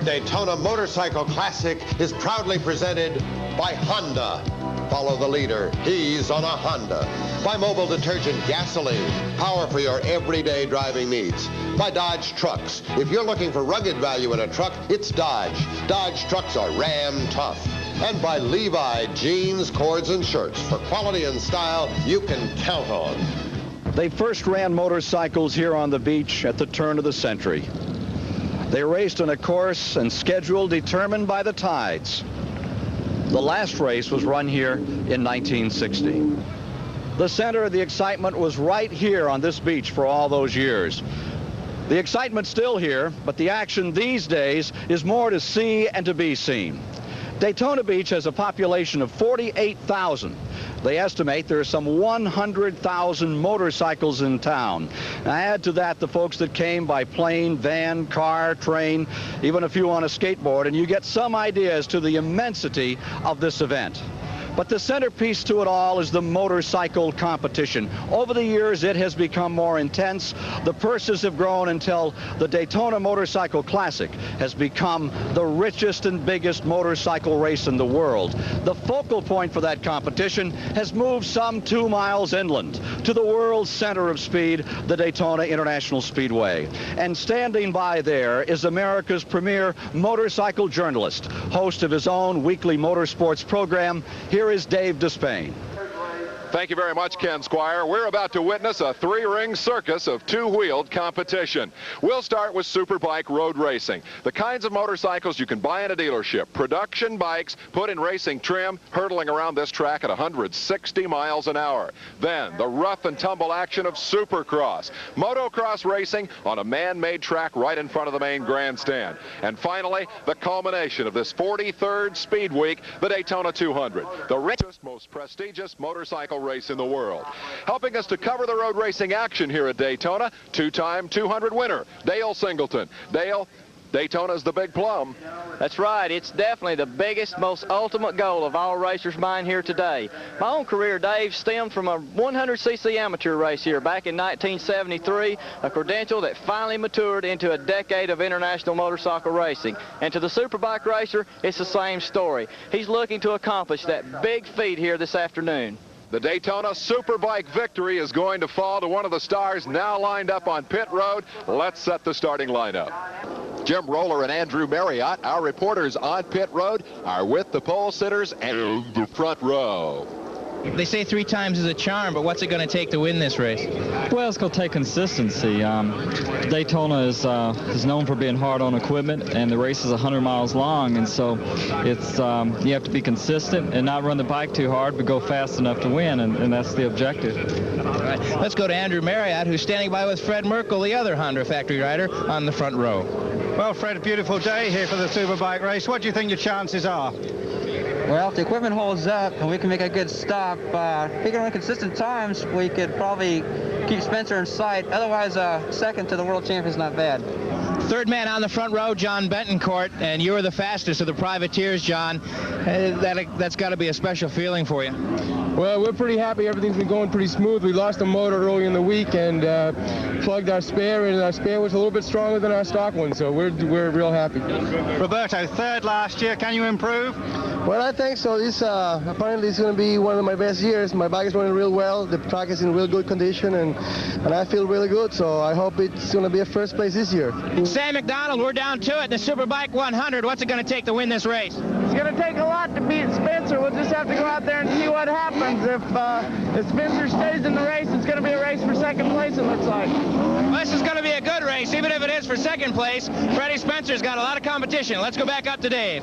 Our Daytona Motorcycle Classic is proudly presented by Honda. Follow the leader. He's on a Honda. By Mobile Detergent Gasoline. Power for your everyday driving needs. By Dodge Trucks. If you're looking for rugged value in a truck, it's Dodge. Dodge trucks are Ram tough. And by Levi jeans, cords, and shirts. For quality and style you can count on. They first ran motorcycles here on the beach at the turn of the century. They raced on a course and schedule determined by the tides. The last race was run here in 1960. The center of the excitement was right here on this beach for all those years. The excitement's still here, but the action these days is more to see and to be seen. Daytona Beach has a population of 48,000. They estimate there are some 100,000 motorcycles in town. Now add to that the folks that came by plane, van, car, train, even a few on a skateboard, and you get some idea as to the immensity of this event. But the centerpiece to it all is the motorcycle competition. Over the years, it has become more intense. The purses have grown until the Daytona Motorcycle Classic has become the richest and biggest motorcycle race in the world. The focal point for that competition has moved some 2 miles inland to the world's center of speed, the Daytona International Speedway. And standing by there is America's premier motorcycle journalist, host of his own weekly motorsports program. Here is Dave Despain. Thank you very much, Ken Squire. We're about to witness a three-ring circus of two-wheeled competition. We'll start with Superbike road racing. The kinds of motorcycles you can buy in a dealership. Production bikes put in racing trim, hurtling around this track at 160 miles an hour. Then the rough and tumble action of Supercross. Motocross racing on a man-made track right in front of the main grandstand. And finally, the culmination of this 43rd Speed Week, the Daytona 200. The richest, most prestigious motorcycle race in the world. Helping us to cover the road racing action here at Daytona, two-time 200 winner, Dale Singleton. Dale, Daytona's the big plum. That's right. It's definitely the biggest, most ultimate goal of all racers' mind here today. My own career, Dave, stemmed from a 100cc amateur race here back in 1973, a credential that finally matured into a decade of international motorcycle racing. And to the Superbike racer, it's the same story. He's looking to accomplish that big feat here this afternoon. The Daytona Superbike victory is going to fall to one of the stars now lined up on pit road. Let's set the starting lineup. Jim Roller and Andrew Marriott, our reporters on pit road, are with the pole sitters and the front row. They say 3 times is a charm, but what's it going to take to win this race? Well, it's going to take consistency. Daytona is known for being hard on equipment, and the race is 100 miles long, and so it's you have to be consistent and not run the bike too hard, but go fast enough to win, and that's the objective. All right. Let's go to Andrew Marriott, who's standing by with Fred Merkel, the other Honda factory rider, on the front row. Well, Fred, a beautiful day here for the Superbike race. What do you think your chances are? Well, if the equipment holds up and we can make a good stop, if we can run consistent times, we could probably keep Spencer in sight. Otherwise, second to the world champion is not bad. Third man on the front row, John Bentoncourt, and you were the fastest of the privateers, John. That's got to be a special feeling for you. Well, we're pretty happy. Everything's been going pretty smooth. We lost a motor early in the week and plugged our spare, and our spare was a little bit stronger than our stock one, so we're real happy. Roberto, third last year. Can you improve? Well, I think so. This apparently is going to be one of my best years. My bike is running real well. The track is in real good condition, and I feel really good, so I hope it's going to be a first place this year. Sam McDonald, we're down to it. The Superbike 100. What's it going to take to win this race? It's going to take a lot to beat Spencer. We'll just have to go out there and see what happens. If Spencer stays in the race, it's going to be a race for second place, it looks like. Well, this is going to be a good race, even if it is for second place. Freddie Spencer's got a lot of competition. Let's go back up to Dave.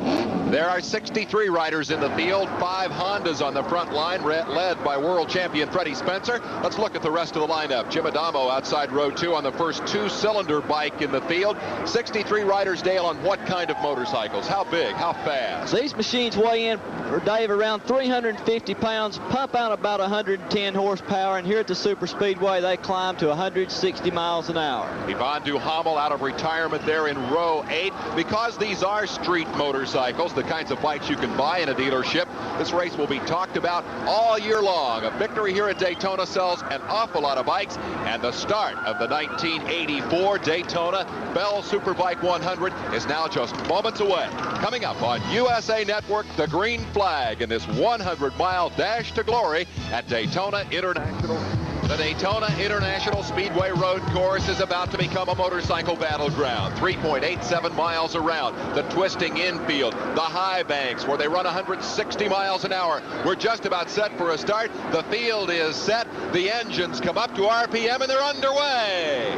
There are 63 riders in the field, 5 Hondas on the front line, led by world champion Freddie Spencer. Let's look at the rest of the lineup. Jim Adamo outside row 2 on the first 2-cylinder bike in the field. 63 riders, Dale, on what kind of motorcycles? How big? How fast? These machines weigh in, Dave, around 350 pounds, pump out about 110 horsepower, and here at the Super Speedway, they climb to 160 miles an hour. Yvonne Duhamel out of retirement there in row 8. Because these are street motorcycles, the kinds of bikes you can buy in a dealership. This race will be talked about all year long. A victory here at Daytona sells an awful lot of bikes, and the start of the 1984 Daytona Bell Superbike 100 is now just moments away. Coming up on USA Network, the green flag in this 100-mile dash to glory at Daytona International. The Daytona International Speedway Road Course is about to become a motorcycle battleground. 3.87 miles around. The twisting infield, the high banks where they run 160 miles an hour. We're just about set for a start. The field is set. The engines come up to RPM and they're underway.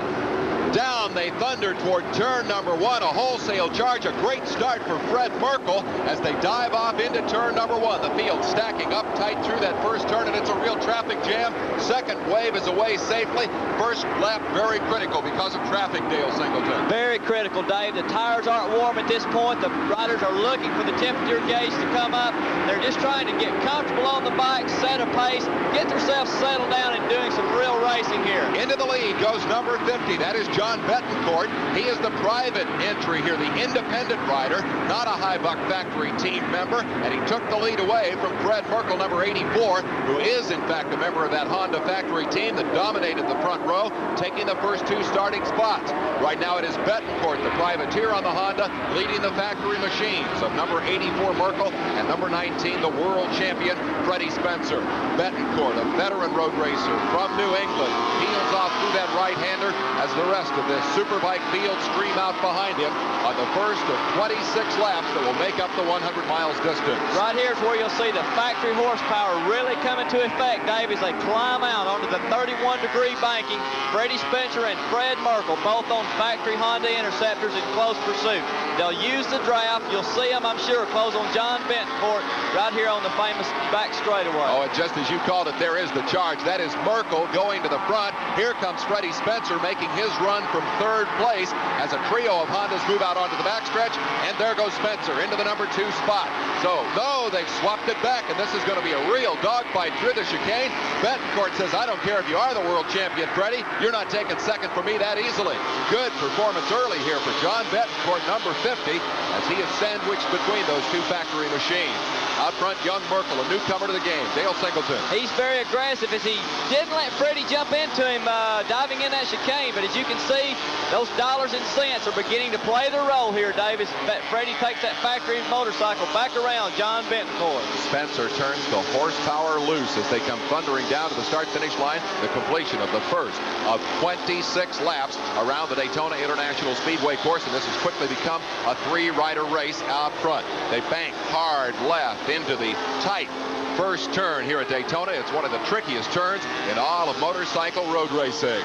Down they thunder toward turn number 1, a wholesale charge, a great start for Fred Merkel as they dive off into turn number 1. The field stacking up tight through that first turn, and it's a real traffic jam. Second wave is away safely. First lap very critical because of traffic, Dale Singleton. Very critical, Dave. The tires aren't warm at this point. The riders are looking for the temperature gauge to come up. They're just trying to get comfortable on the bike, set a pace, get themselves settled down, and doing some real racing here. Into the lead goes number 50. That is John Bettencourt. He is the private entry here, the independent rider, not a Highbuck factory team member, and he took the lead away from Fred Merkel, number 84, who is in fact a member of that Honda factory team that dominated the front row, taking the first 2 starting spots. Right now it is Bettencourt, the privateer on the Honda, leading the factory machines of number 84 Merkel and number 19, the world champion Freddie Spencer. Bettencourt, a veteran road racer from New England, peels off through that right-hander as the rest of this Superbike field stream out behind him on the first of 26 laps that will make up the 100 miles distance. Right here is where you'll see the factory horsepower really come into effect, Dave, as they climb out onto the 31-degree banking. Freddie Spencer and Fred Merkel, both on factory Honda Interceptors in close pursuit. They'll use the draft. You'll see them, I'm sure, close on John Bettencourt right here on the famous back straightaway. Oh, and just as you called it, there is the charge. That is Merkel going to the front. Here comes Freddie Spencer making his run from third place as a trio of Hondas move out onto the backstretch, and there goes Spencer into the number 2 spot. So, no, they've swapped it back, and this is going to be a real dogfight through the chicane. Bettencourt says, I don't care if you are the world champion, Freddie. You're not taking second from me that easily. Good performance early here for John Bettencourt, number 50, as he is sandwiched between those 2 factory machines. Out front, young Merkel, a newcomer to the game, Dale Singleton. He's very aggressive as he didn't let Freddie jump into him diving in that chicane, but as you can see, those dollars and cents are beginning to play their role here, Davis. Freddie takes that factory motorcycle back around John Bettencourt. Spencer turns the horsepower loose as they come thundering down to the start-finish line. The completion of the first of 26 laps around the Daytona International Speedway course, and this has quickly become a 3-rider race out front. They bank hard left into the tight first turn here at Daytona. It's one of the trickiest turns in all of motorcycle road racing.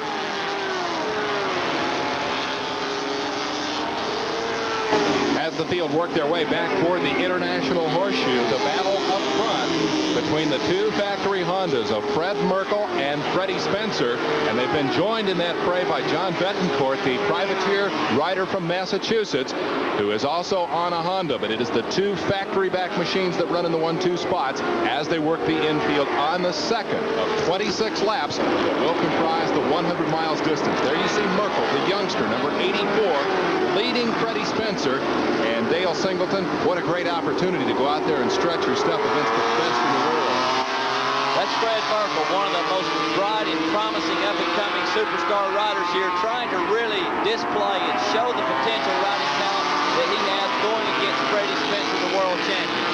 As the field worked their way back toward the International Horseshoe, the battle up front between the 2 factory Hondas of Fred Merkel and Freddie Spencer, and they've been joined in that fray by John Bettencourt, the privateer rider from Massachusetts, who is also on a Honda, but it is the 2 factory back machines that run in the 1-2 spots as they work the infield on the second of 26 laps that will comprise the 100 miles distance. There you see Merkel, the youngster, number 84, leading Freddie Spencer. And Dale Singleton, what a great opportunity to go out there and stretch your stuff against the best in the world. That's Fred Merkel, one of the most bright and promising up-and-coming superstar riders here, trying to really display and show the potential riding talent that he has going against Freddie Spencer, the world champion.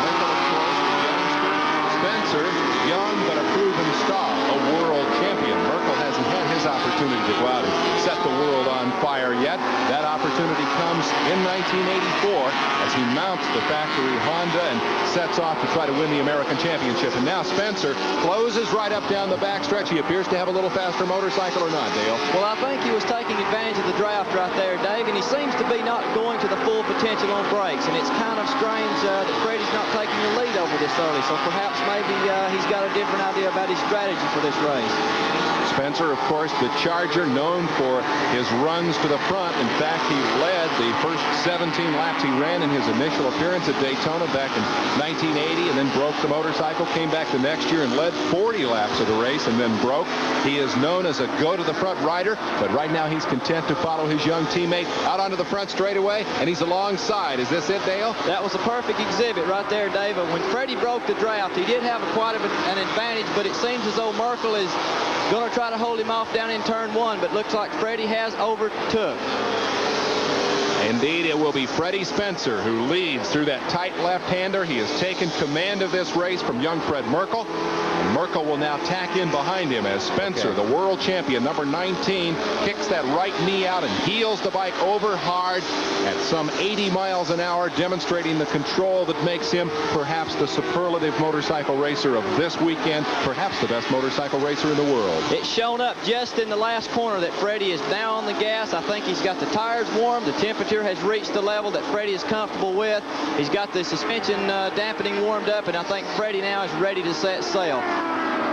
Merkel, of course, the youngster. Spencer, young but a proven star, a world champion. Merkel hasn't had his opportunity to go out and set the world on fire yet. That opportunity comes in 1984 as he mounts the factory Honda and sets off to try to win the American Championship. And now Spencer closes right up down the backstretch. He appears to have a little faster motorcycle, or not, Dale? Well, I think he was taking advantage of the draft right there, Dave, and he seems to be not going to the full potential on brakes. And it's kind of strange that Freddie's not taking the lead over this early. So perhaps maybe he's got a different idea about his strategy for this race. Spencer, of course, the Charger, known for his runs to the front. In fact, he led the first 17 laps he ran in his initial appearance at Daytona back in 1980, and then broke the motorcycle, came back the next year and led 40 laps of the race and then broke. He is known as a go-to-the-front rider, but right now he's content to follow his young teammate out onto the front straightaway, and he's alongside. Is this it, Dale? That was a perfect exhibit right there, David. When Freddie broke the Drought, he did have quite an advantage, but it seems as though Merkel is going to try to hold him off down in turn 1, but looks like Freddie has overtook. Indeed, it will be Freddie Spencer who leads through that tight left-hander. He has taken command of this race from young Fred Merkel. And Merkel will now tack in behind him as Spencer, the world champion, number 19, kicks that right knee out and heels the bike over hard at some 80 miles an hour, demonstrating the control that makes him perhaps the superlative motorcycle racer of this weekend, perhaps the best motorcycle racer in the world. It's shown up just in the last corner that Freddie is now on the gas. I think he's got the tires warm. The temperature has reached the level that Freddie is comfortable with. He's got the suspension dampening warmed up, and I think Freddie now is ready to set sail.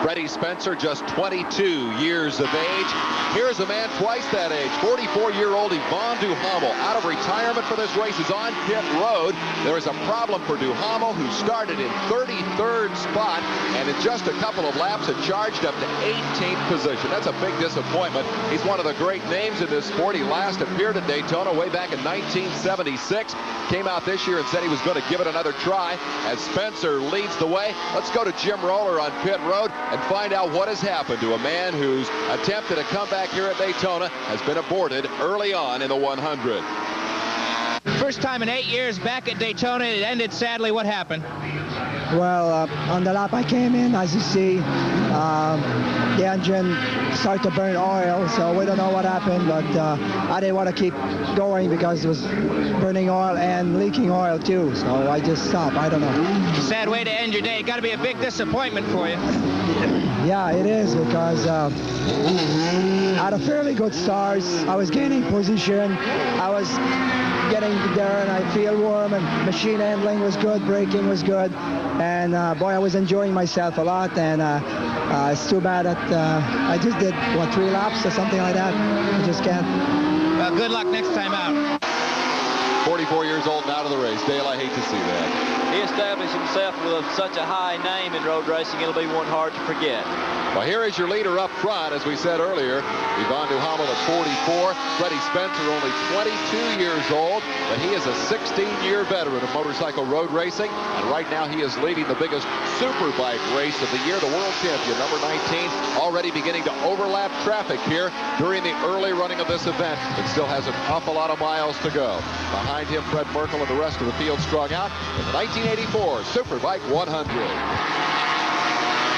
Freddie Spencer, just 22 years of age. Here's a man twice that age, 44-year-old Yvon Duhamel, out of retirement for this race, is on pit road. There is a problem for Duhamel, who started in 33rd spot, and in just a couple of laps had charged up to 18th position. That's a big disappointment. He's one of the great names in this sport. He last appeared at Daytona way back in 1976. Came out this year and said he was going to give it another try as Spencer leads the way. Let's go to Jim Roller on pit road and find out what has happened to a man whose attempt at a comeback here at Daytona has been aborted early on in the 100. First time in 8 years back at Daytona. It ended sadly. What happened? Well, on the lap I came in, as you see, the engine started to burn oil, so we don't know what happened, but I didn't want to keep going because it was burning oil and leaking oil too, so I just stopped. I don't know. Sad way to end your day. Got to be a big disappointment for you. Yeah, it is, because I had a fairly good start. I was gaining position. I was getting there, and I feel warm, and machine handling was good, braking was good, and boy, I was enjoying myself a lot, and it's too bad that I just did, what, 3 laps or something like that. I just can't. Well, good luck next time out. 44 years old and out of the race. Dale, I hate to see that. He established himself with such a high name in road racing, it'll be one hard to forget. Well, here is your leader up front, as we said earlier. Yvon Duhamel at 44. Freddie Spencer, only 22 years old, but he is a 16-year veteran of motorcycle road racing, and right now he is leading the biggest Superbike race of the year. The world champion, number 19, already beginning to overlap traffic here during the early running of this event. It still has an awful lot of miles to go. Behind him, Fred Merkel and the rest of the field strung out in the 1984 Superbike 100.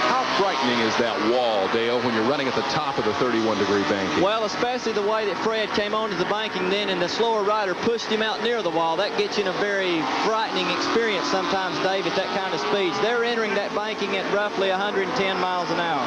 How frightening is that wall, Dale, when you're running at the top of the 31-degree banking? Well, especially the way that Fred came onto the banking then, and the slower rider pushed him out near the wall. That gets you in a very frightening experience sometimes, Dave, at that kind of speeds. They're entering that banking at roughly 110 miles an hour.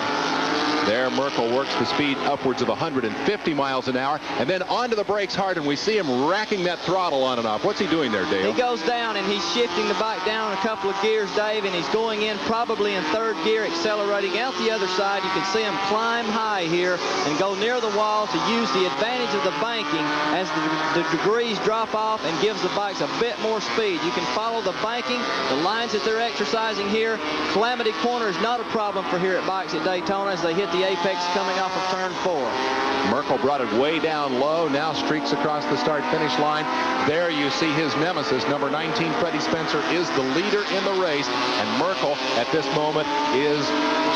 There, Merkel works the speed upwards of 150 miles an hour, and then onto the brakes hard, and we see him racking that throttle on and off. What's he doing there, Dale? He goes down, and he's shifting the bike down a couple of gears, Dave, and he's going in probably in 3rd gear, accelerating out the other side. You can see him climb high here and go near the wall to use the advantage of the banking as the degrees drop off, and gives the bikes a bit more speed. You can follow the banking, the lines that they're exercising here. Calamity corner is not a problem for here at bikes at Daytona as they hit the apex coming off of turn 4. Merkel brought it way down low, now streaks across the start-finish line. There you see his nemesis, number 19, Freddie Spencer, is the leader in the race, and Merkel at this moment is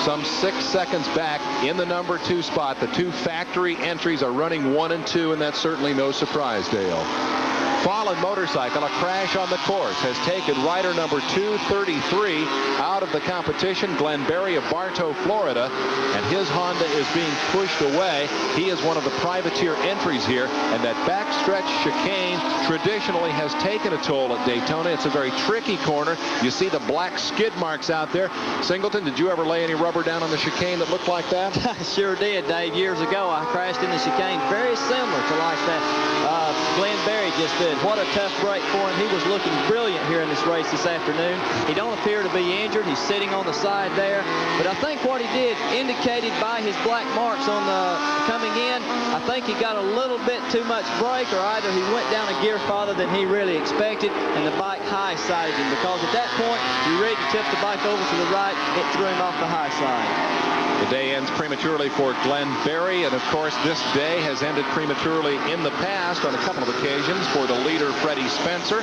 some 6 seconds back in the number 2 spot. The 2 factory entries are running 1 and 2, and that's certainly no surprise, Dale. Fallen motorcycle, a crash on the course, has taken rider number 233 out of the competition, Glenn Berry of Bartow, Florida, and his Honda is being pushed away. He is one of the privateer entries here, and that backstretch chicane traditionally has taken a toll at Daytona. It's a very tricky corner. You see the black skid marks out there. Singleton, did you ever lay any rubber down on the chicane that looked like that? I sure did, Dave. Years ago, I crashed in the chicane very similar to like that Glenn Berry just did. good. What a tough break for him. He was looking brilliant here in this race this afternoon. He don't appear to be injured. He's sitting on the side there. But I think what he did, indicated by his black marks on the coming in, I think he got a little bit too much brake, or either he went down a gear farther than he really expected, and the bike high-sided him, because at that point, you ready to tip the bike over to the right, it threw him off the high side. The day ends prematurely for Glenn Berry, and of course this day has ended prematurely in the past on a couple of occasions for the leader, Freddie Spencer.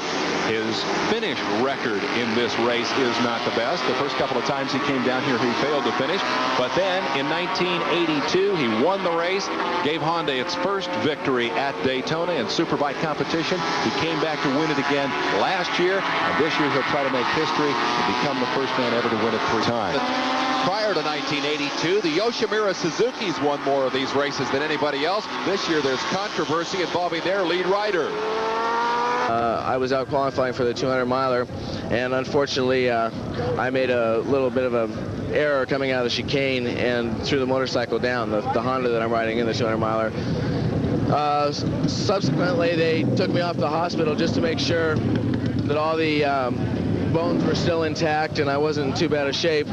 His finish record in this race is not the best. The first couple of times he came down here, he failed to finish. But then in 1982, he won the race, gave Honda its first victory at Daytona in Superbike competition. He came back to win it again last year, and this year he'll try to make history and become the first man ever to win it 3 times. Prior to 1982, the Yoshimura Suzuki's won more of these races than anybody else. This year, there's controversy involving their lead rider. I was out qualifying for the 200-miler, and unfortunately, I made a little bit of an error coming out of the chicane and threw the motorcycle down, the Honda that I'm riding in the 200-miler. Subsequently, they took me off to the hospital just to make sure that all the bones were still intact and I wasn't in too bad a shape.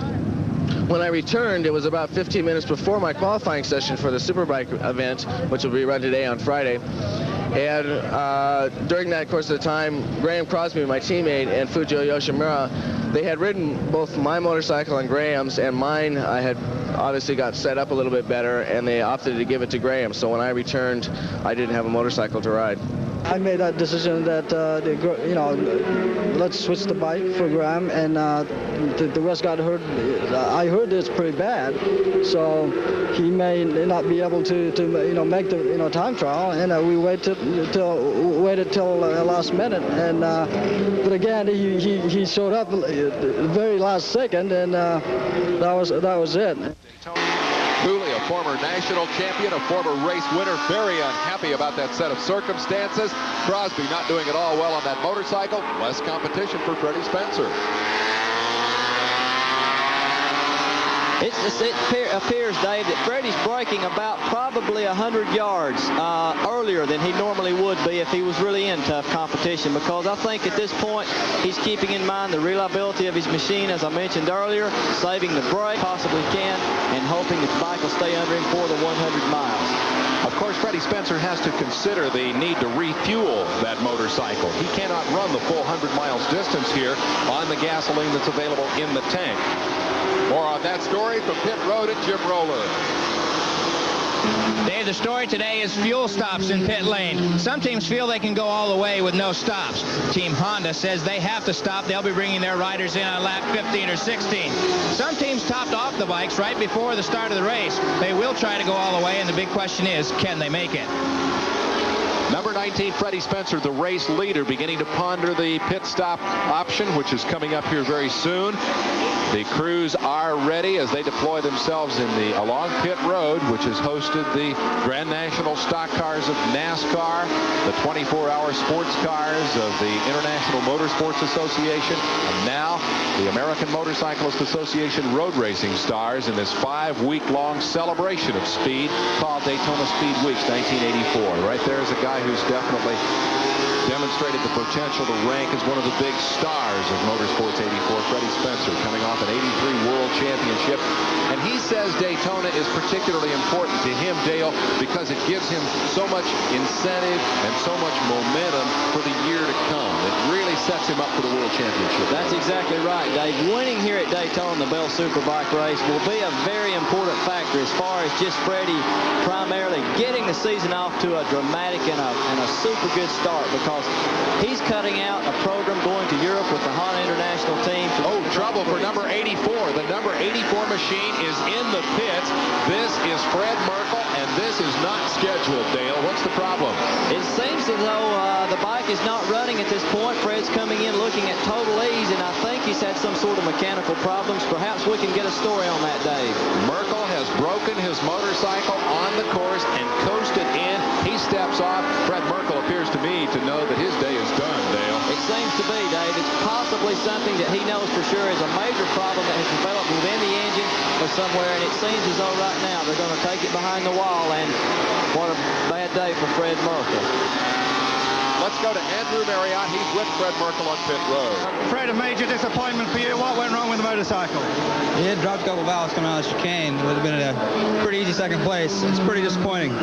When I returned, it was about 15 minutes before my qualifying session for the Superbike event, which will be run today on Friday. And during that course of the time, Graham Crosby, my teammate, and Fujio Yoshimura, they had ridden both my motorcycle and Graham's, and mine I had obviously got set up a little bit better, and they opted to give it to Graham. So when I returned, I didn't have a motorcycle to ride. I made that decision that, let's switch the bike for Graham, and the rest got hurt. I heard it's pretty bad, so he may not be able to make the time trial, and we waited till last minute, and but again he showed up the very last second, and that was it. Cooley, a former national champion, a former race winner, very unhappy about that set of circumstances. Crosby not doing it all well on that motorcycle. Less competition for Freddie Spencer. It appears, Dave, that Freddie's braking about probably 100 yards earlier than he normally would be if he was really in tough competition, because I think at this point he's keeping in mind the reliability of his machine, as I mentioned earlier, saving the brake possibly can, and hoping that the bike will stay under him for the 100 miles. Of course, Freddie Spencer has to consider the need to refuel that motorcycle. He cannot run the full 100 miles distance here on the gasoline that's available in the tank. More on that story from Pit Road at Jim Roller. Dave, the story today is fuel stops in pit lane. Some teams feel they can go all the way with no stops. Team Honda says they have to stop. They'll be bringing their riders in on lap 15 or 16. Some teams topped off the bikes right before the start of the race. They will try to go all the way, and the big question is, can they make it? Number 19, Freddie Spencer, the race leader, beginning to ponder the pit stop option, which is coming up here very soon. The crews are ready as they deploy themselves along pit road, which has hosted the Grand National Stock Cars of NASCAR, the 24-hour sports cars of the International Motorsports Association, and now the American Motorcyclist Association Road Racing Stars in this 5-week-long celebration of speed called Daytona Speed Weeks 1984. Right there is a guy who's definitely demonstrated the potential to rank as one of the big stars of Motorsports 84, Freddie Spencer, coming off an 83 World Championship. And he says Daytona is particularly important to him, Dale, because it gives him so much incentive and so much momentum for the year to come. It really sets him up for the World Championship. That's exactly right, Dave. Winning here at Daytona, the Bell Superbike race, will be a very important factor as far as just Freddie primarily getting the season off to a dramatic and a super good start, because he's cutting out a program going to Europe with the Honda International team. Oh, trouble for number 84. The number 84 machine is in the pits. This is Fred Merkel, and this is not scheduled, Dale. What's the problem? It seems as though the bike is not running at this point. Fred's coming in looking at total ease, and I think he's had some sort of mechanical problems. Perhaps we can get a story on that, Dave. Merkel has broken his motorcycle on the course and coasted in. He steps off. Fred Merkel appears to me to know that his day is done, Dale. It seems to be, Dave. It's possibly something that he knows for sure is a major problem that has developed within the engine or somewhere, and it seems as though right now they're going to take it behind the wall, and what a bad day for Fred Merkel. Let's Let's go to Andrew Marriott. He's with Fred Merkel on pit road. Fred, a major disappointment for you. What went wrong with the motorcycle? He had dropped a couple valves coming out of the chicane. It would have been a pretty easy second place. It's pretty disappointing.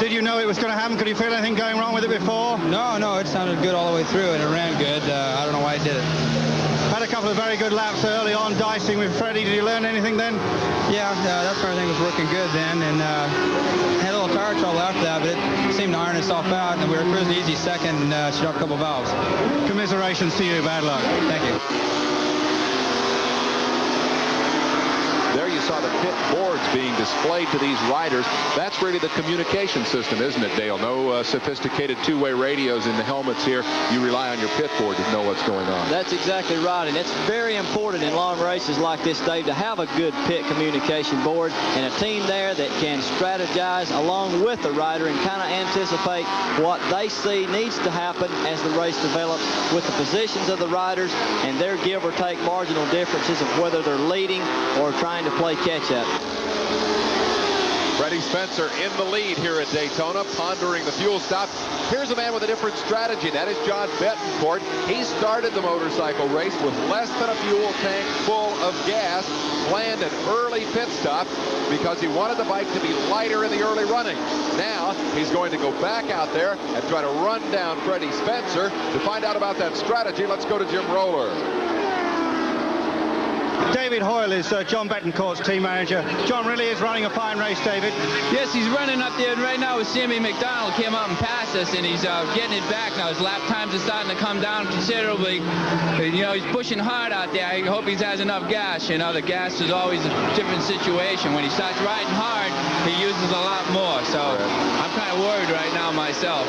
Did you know it was going to happen? Could you feel anything going wrong with it before? No, it sounded good all the way through, and it ran good. I don't know why it did it. Had a couple of very good laps early on, dicing with Freddie. Did you learn anything then? Yeah, that's where everything was working good then, and had a little tire trouble after that, but it seemed to iron itself out, and we were cruising easy second, and she dropped a couple valves. Commiserations to you. Bad luck. Thank you. There you saw the pit boards being displayed to these riders. That's really the communication system, isn't it, Dale? No sophisticated two-way radios in the helmets here. You rely on your pit board to know what's going on. That's exactly right, and it's very important in long races like this, Dave, to have a good pit communication board and a team there that can strategize along with the rider and kind of anticipate what they see needs to happen as the race develops with the positions of the riders and their give or take marginal differences of whether they're leading or trying to play catch-up. Freddie Spencer in the lead here at Daytona, pondering the fuel stop. Here's a man with a different strategy. That is John Betancourt. He started the motorcycle race with less than a fuel tank full of gas, planned an early pit stop because he wanted the bike to be lighter in the early running. Now he's going to go back out there and try to run down Freddie Spencer. To find out about that strategy, let's go to Jim Roller. David Hoyle is John Betancourt's team manager. John really is running a fine race, David. Yes, he's running up there right now with Sammy McDonald. Came up and passed us, and he's getting it back now. His lap times are starting to come down considerably. You know, he's pushing hard out there. I hope he has enough gas. You know, the gas is always a different situation. When he starts riding hard, he uses a lot more. So I'm kind of worried right now myself.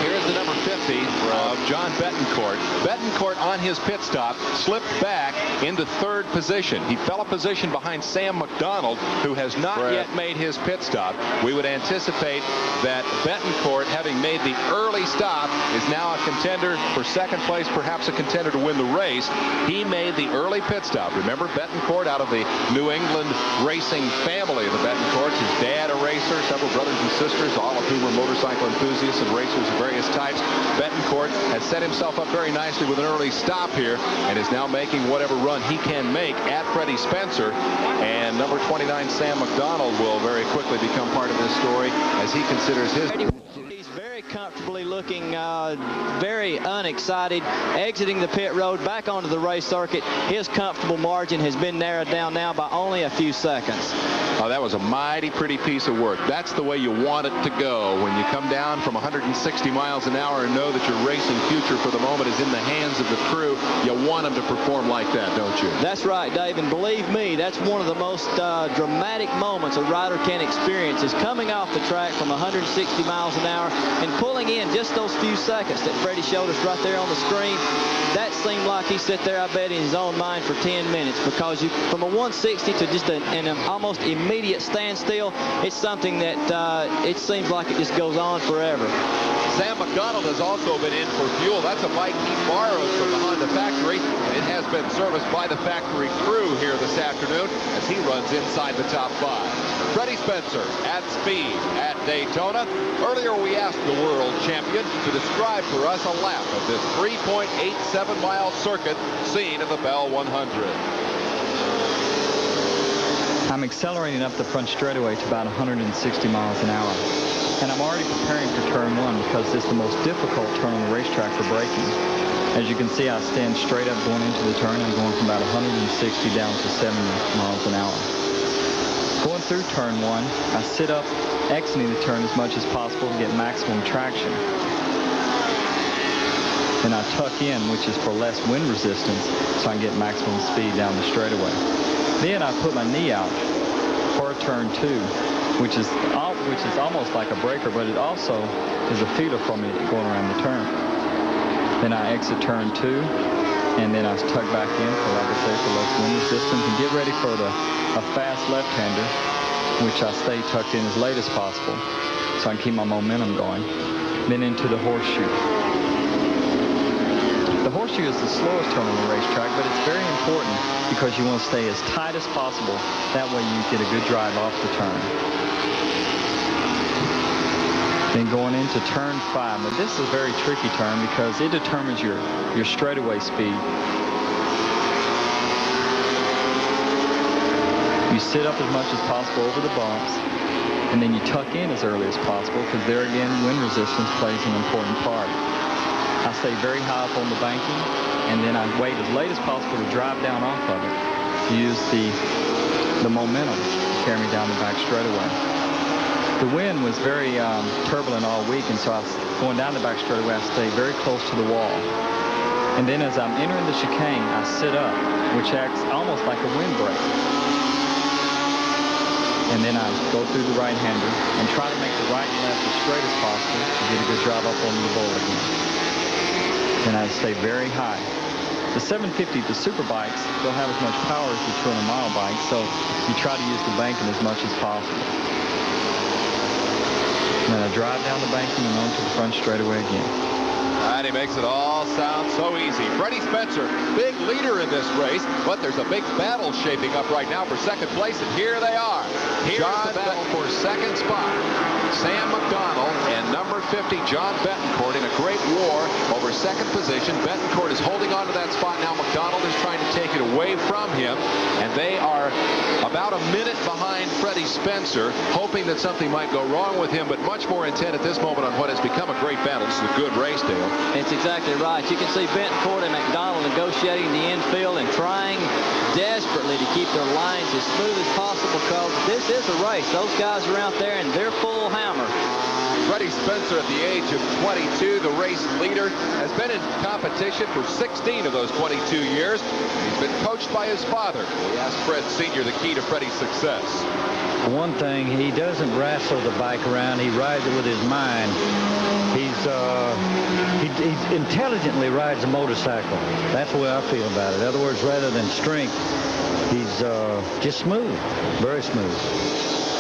Here's the number 50 of John Betancourt. Betancourt on his pit stop slipped back into third position. He fell a position behind Sam McDonald, who has not yet made his pit stop. We would anticipate that Betancourt, having made the early stop, is now a contender for second place, perhaps a contender to win the race. He made the early pit stop. Remember, Betancourt out of the New England racing family of the Betancourts. His dad a racer, several brothers and sisters, all of whom are motorcycle enthusiasts and racers of various types. Betancourt has set himself up very nicely with an early stop here and is now making whatever run he can make at Freddie Spencer. And number 29, Sam McDonald, will very quickly become part of this story as he considers his... He's very comfortably looking, very unexcited, exiting the pit road back onto the race circuit. His comfortable margin has been narrowed down now by only a few seconds. Oh, that was a mighty pretty piece of work. That's the way you want it to go. When you come down from 160 miles an hour and know that your racing future for the moment is in the hands of the crew, you want them to perform like that, don't you? That's right, Dave, and believe me, that's one of the most dramatic moments a rider can experience, is coming off the track from 160 miles an hour and pulling in just those few seconds that Freddie showed us right there on the screen. That seemed like he sat there, I bet, in his own mind for 10 minutes, because you, from a 160 to just an almost immediate standstill, it's something that it seems like it just goes on forever. Sam McDonald has also been in for fuel. That's a bike he borrowed from the Honda factory, and it has been serviced by the factory crew here this afternoon as he runs inside the top 5. Freddie Spencer at speed at Daytona. Earlier we asked the world champion to describe for us a lap of this 3.87-mile circuit seen in the Bell 100. I'm accelerating up the front straightaway to about 160 miles an hour. And I'm already preparing for turn 1 because it's the most difficult turn on the racetrack for braking. As you can see, I stand straight up going into the turn. I'm going from about 160 down to 70 miles an hour. Going through turn 1, I sit up, exiting the turn as much as possible to get maximum traction. Then I tuck in, which is for less wind resistance, so I can get maximum speed down the straightaway. Then I put my knee out for turn 2, which is almost like a breaker, but it also is a feeler for me going around the turn. Then I exit turn 2, and then I tuck back in for, like I say, for less wind resistance, and get ready for a fast left-hander, which I stay tucked in as late as possible, so I can keep my momentum going. Then into the horseshoe. The horseshoe is the slowest turn on the racetrack, but it's very important because you want to stay as tight as possible. That way you get a good drive off the turn. Then going into turn 5. Now this is a very tricky turn because it determines your straightaway speed. You sit up as much as possible over the bumps, and then you tuck in as early as possible because there again, wind resistance plays an important part. I stay very high up on the banking, and then I wait as late as possible to drive down off of it to use the momentum to carry me down the back straightaway. The wind was very turbulent all week, and so I was going down the back straightaway. I stayed very close to the wall. And then as I'm entering the chicane, I sit up, which acts almost like a windbreak. And then I go through the right-hander and try to make the right and left as straight as possible to get a good drive up on the bowl again. And I stay very high. The 750, the Superbikes, don't have as much power as the 200-mile bike, so you try to use the banking as much as possible. And then I drive down the banking and onto the front straightaway again. And he makes it all sound so easy. Freddie Spencer, big leader in this race, but there's a big battle shaping up right now for second place, and here they are. Here's the battle for second spot. Sam McDonald and number 50, John Betancourt, in a great war over second position. Betancourt is holding on to that spot now. McDonald is trying to take it away from him, and they are about a minute behind Freddie Spencer, hoping that something might go wrong with him, but much more intent at this moment on what has become a great battle. This is a good race, Dale. It's exactly right. You can see Betancourt and McDonald negotiating the infield and trying desperately to keep their lines as smooth as possible because this is a race. Those guys are out there and they're full hammer. Freddie Spencer, at the age of 22, the race leader, has been in competition for 16 of those 22 years. He's been coached by his father. He asked Fred Sr. the key to Freddie's success. One thing, he doesn't wrestle the bike around. He rides it with his mind. He intelligently rides a motorcycle. That's the way I feel about it. In other words, rather than strength, he's just smooth, very smooth.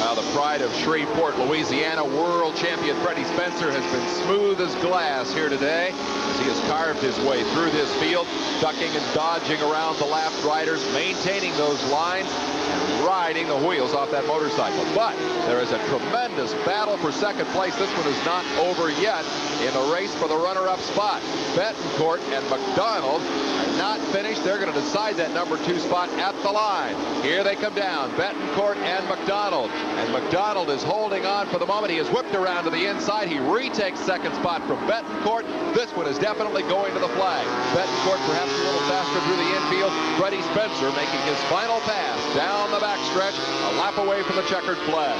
Well, the pride of Shreveport, Louisiana, world champion Freddie Spencer has been smooth as glass here today as he has carved his way through this field, ducking and dodging around the lapped riders, maintaining those lines and riding the wheels off that motorcycle. But there is a tremendous battle for second place. This one is not over yet in the race for the runner-up spot. Betancourt and McDonald are not finished. They're going to decide that number 2 spot at the line. Here they come down, Betancourt and McDonald. And McDonald is holding on for the moment. He is whipped around to the inside. He retakes second spot from Betancourt. This one is definitely going to the flag. Betancourt perhaps a little faster through the infield. Freddie Spencer making his final pass down the backstretch, a lap away from the checkered flag.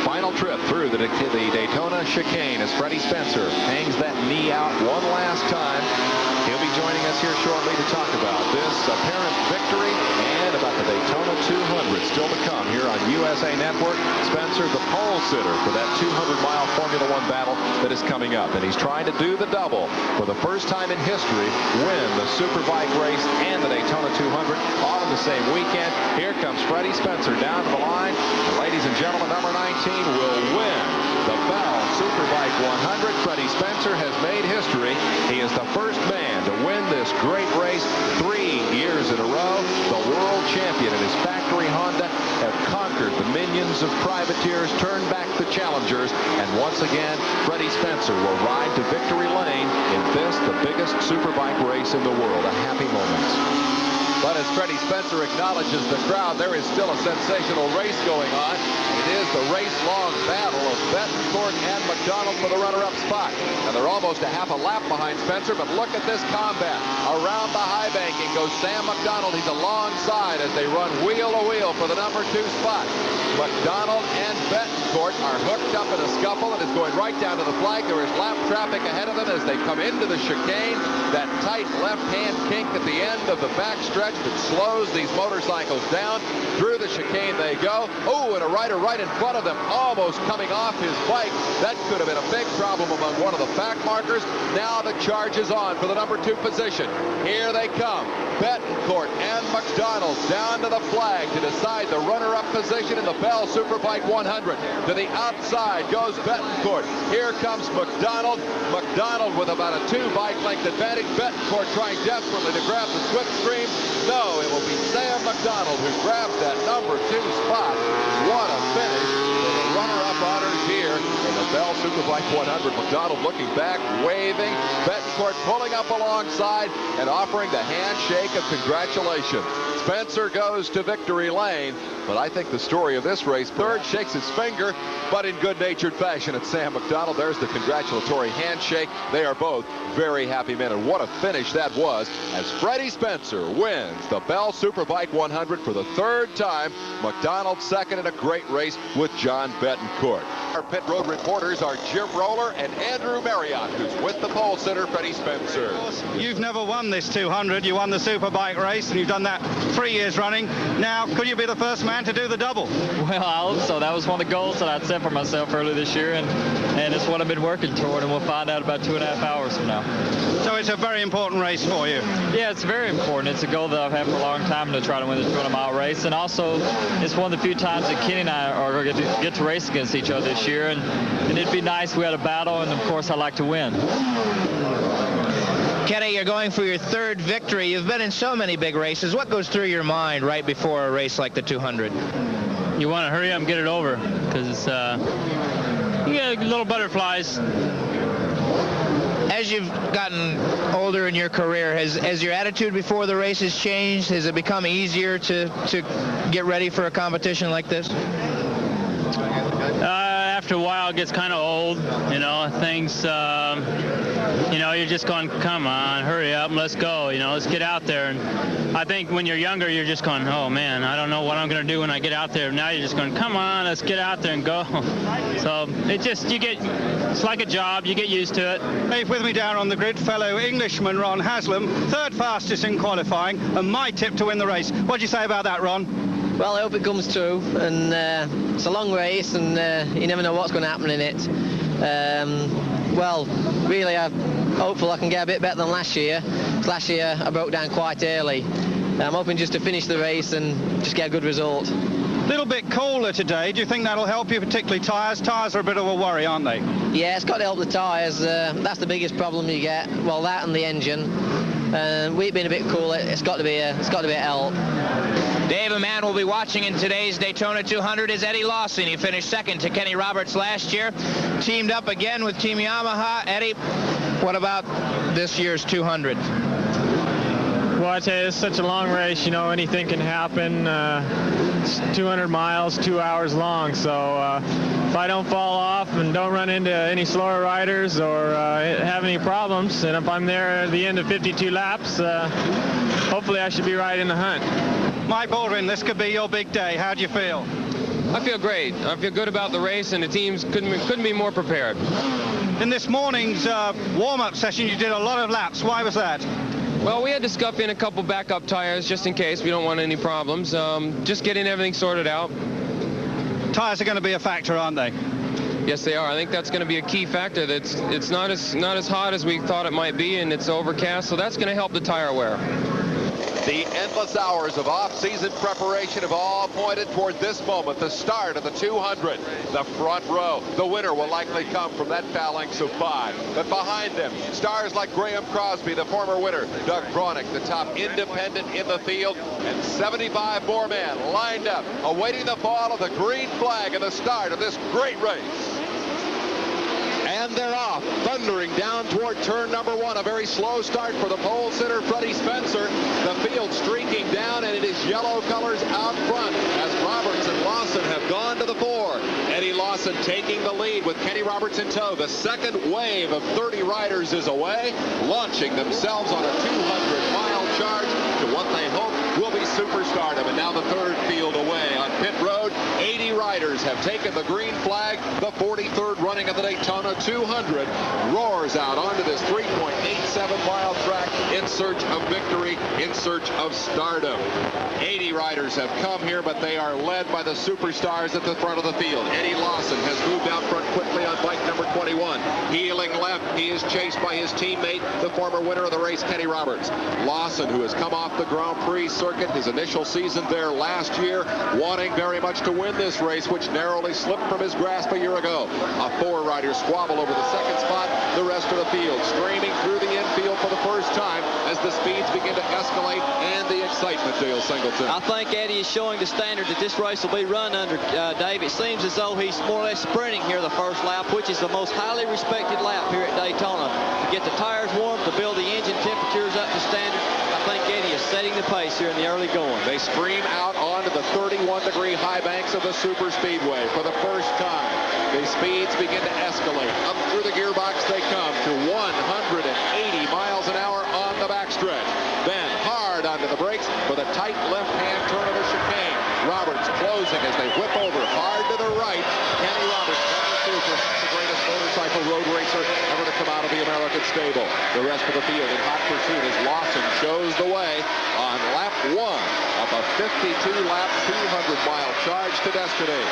Final trip through the Daytona chicane as Freddie Spencer hangs that knee out one last time. He'll be joining us here shortly to talk about this apparent victory and about the Daytona 200 still to come here on USA Network. Spencer, the pole sitter for that 200-mile Formula One battle that is coming up. And he's trying to do the double for the first time in history, win the Superbike race and the Daytona 200 all in the same weekend. Here comes Freddie Spencer down to the line. And ladies and gentlemen, number 19 will win the Bell Superbike 100. Freddie Spencer has made history. He is the first man to win this great race 3 years in a row. The world champion and his factory Honda have conquered the minions of privateers, turned back the challengers, and once again, Freddie Spencer will ride to victory lane in this, the biggest Superbike race in the world. A happy moment. But as Freddie Spencer acknowledges the crowd, there is still a sensational race going on. It is the race-long battle of Betancourt and McDonald for the runner-up spot. Now, they're almost a half a lap behind Spencer, but look at this combat. Around the high banking goes Sam McDonald. He's alongside as they run wheel to wheel for the number 2 spot. McDonald and Betancourt are hooked up in a scuffle and is going right down to the flag. There is lap traffic ahead of them as they come into the chicane. That tight left-hand kink at the end of the backstretch that slows these motorcycles down. Through the chicane they go. Oh, and a rider right in front of them, almost coming off his bike. That could have been a big problem among one of the pack markers. Now the charge is on for the number 2 position. Here they come. Betancourt and McDonald down to the flag to decide the runner-up position in the Bell Superbike 100. To the outside goes Betancourt. Here comes McDonald. McDonald with about a 2-bike length advantage. Betancourt trying desperately to grab the slipstream. No, it will be Sam McDonald who grabs that number 2 spot. What a finish for the runner-up honors here in the Bell Superbike 100. McDonald looking back, waving. Betancourt pulling up alongside and offering the handshake of congratulations. Spencer goes to victory lane, but I think the story of this race, third shakes his finger, but in good-natured fashion at Sam McDonald. There's the congratulatory handshake. They are both very happy men, and what a finish that was as Freddie Spencer wins the Bell Superbike 100 for the third time. McDonald second in a great race with John Betancourt. Our pit road reporters are Jim Roller and Andrew Marriott, who's with the pole sitter, Freddie Spencer. You've never won this 200. You won the Superbike race, and you've done that 3 years running. Now, could you be the first man to do the double? Well, I hope so. That was one of the goals that I'd set for myself earlier this year, and it's what I've been working toward, and we'll find out about 2.5 hours from now. So it's a very important race for you? Yeah, it's very important. It's a goal that I've had for a long time to try to win the 200-mile race, and also it's one of the few times that Kenny and I are going to get to race against each other this year, and it'd be nice. We had a battle, and of course I'd like to win. Kenny, you're going for your third victory. You've been in so many big races. What goes through your mind right before a race like the 200? You want to hurry up and get it over, because you get little butterflies. As you've gotten older in your career, has your attitude before the races changed? Has it become easier to get ready for a competition like this? After a while, it gets kind of old, you know, things, you know, you're just going, come on, hurry up, let's go, you know, let's get out there. And I think when you're younger, you're just going, oh, man, I don't know what I'm going to do when I get out there. Now you're just going, come on, let's get out there and go. So it just, it's like a job, you get used to it. Hey, with me down on the grid, fellow Englishman Ron Haslam, third fastest in qualifying, and my tip to win the race. What do you say about that, Ron? Well, I hope it comes true, and it's a long race, and you never know what's going to happen in it. Well, really, I'm hopeful I can get a bit better than last year. Last year, I broke down quite early. I'm hoping just to finish the race and just get a good result. A little bit cooler today. Do you think that'll help you, particularly tyres? Tyres are a bit of a worry, aren't they? Yeah, it's got to help the tyres. That's the biggest problem you get. Well, that and the engine. We've been a bit cooler. It's got to be a help. Dave, a man we'll be watching in today's Daytona 200 is Eddie Lawson. He finished second to Kenny Roberts last year. Teamed up again with Team Yamaha. Eddie, what about this year's 200? Well, I tell you, it's such a long race, you know, anything can happen. It's 200 miles, 2 hours long, so if I don't fall off and don't run into any slower riders or have any problems, and if I'm there at the end of 52 laps, hopefully I should be right in the hunt. Mike Baldwin, this could be your big day. How do you feel? I feel great. I feel good about the race, and the teams couldn't be more prepared. In this morning's warm-up session, you did a lot of laps. Why was that? Well, we had to scuff in a couple backup tires just in case. We don't want any problems. Just getting everything sorted out. Tires are going to be a factor, aren't they? Yes, they are. I think that's going to be a key factor. It's not as hot as we thought it might be, and it's overcast, so that's going to help the tire wear. The endless hours of off-season preparation have all pointed toward this moment, the start of the 200. The front row. The winner will likely come from that phalanx of 5. But behind them, stars like Graham Crosby, the former winner, Doug Bronick, the top independent in the field, and 75 more men lined up, awaiting the fall of the green flag and the start of this great race. And they're off, thundering down toward turn number 1. A very slow start for the pole sitter, Freddie Spencer. The field streaking down, and it is yellow colors out front as Robertson and Lawson have gone to the fore. Eddie Lawson taking the lead with Kenny Roberts in tow. The second wave of 30 riders is away, launching themselves on a 200-mile charge to what they hope will be superstardom. And now the third field away on pit road. 80 riders have taken the green flag. The 43rd running of the Daytona 200 roars out onto this 3.87-mile track in search of victory, in search of stardom. 80 riders have come here, but they are led by the superstars at the front of the field. Eddie Lawson has moved out front quickly on bike number 21. Heeling left, he is chased by his teammate, the former winner of the race, Kenny Roberts. Lawson, who has come off the Grand Prix circuit, his initial season there last year, wanting very much to win this race, which narrowly slipped from his grasp a year ago. A 4-rider squabble over the second spot. The rest of the field streaming through the infield for the first time as the speeds begin to escalate and the excitement, Dale Singleton? I think Eddie is showing the standard that this race will be run under, Dave. It seems as though he's more or less sprinting here the first lap, which is the most highly respected lap here at Daytona. To get the tires warm, to build the engine temperatures up to standard, I think Eddie is setting the pace here in the early going. They stream out onto the 31-degree high banks of the super speedway for the first time. The speeds begin to escalate. Up through the gearbox they come to 180 miles an hour on the backstretch. Then hard onto the brakes for the tight left-hand turn of the chicane. Roberts closing as they whip over hard to the right. Kenny Roberts, the greatest motorcycle road racer ever to come out of the American stable. The rest of the field in hot pursuit as Lawson shows the way on lap 1 of a 52-lap, 200-mile charge to destiny.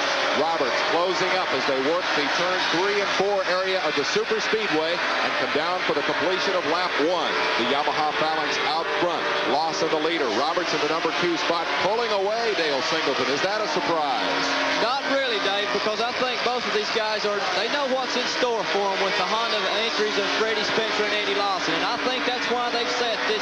Roberts closing up as they work the turn 3 and 4 area of the super speedway and come down for the completion of lap 1. The Yamaha phalanx out front. Lawson the leader. Roberts in the number 2 spot, pulling away Dale Singleton. Is that a surprise? Not really, Dave, because I think both of these guys they know what's in store for them with the Honda entries of Freddie Spencer and Eddie Lawson, and I think that's why they've set this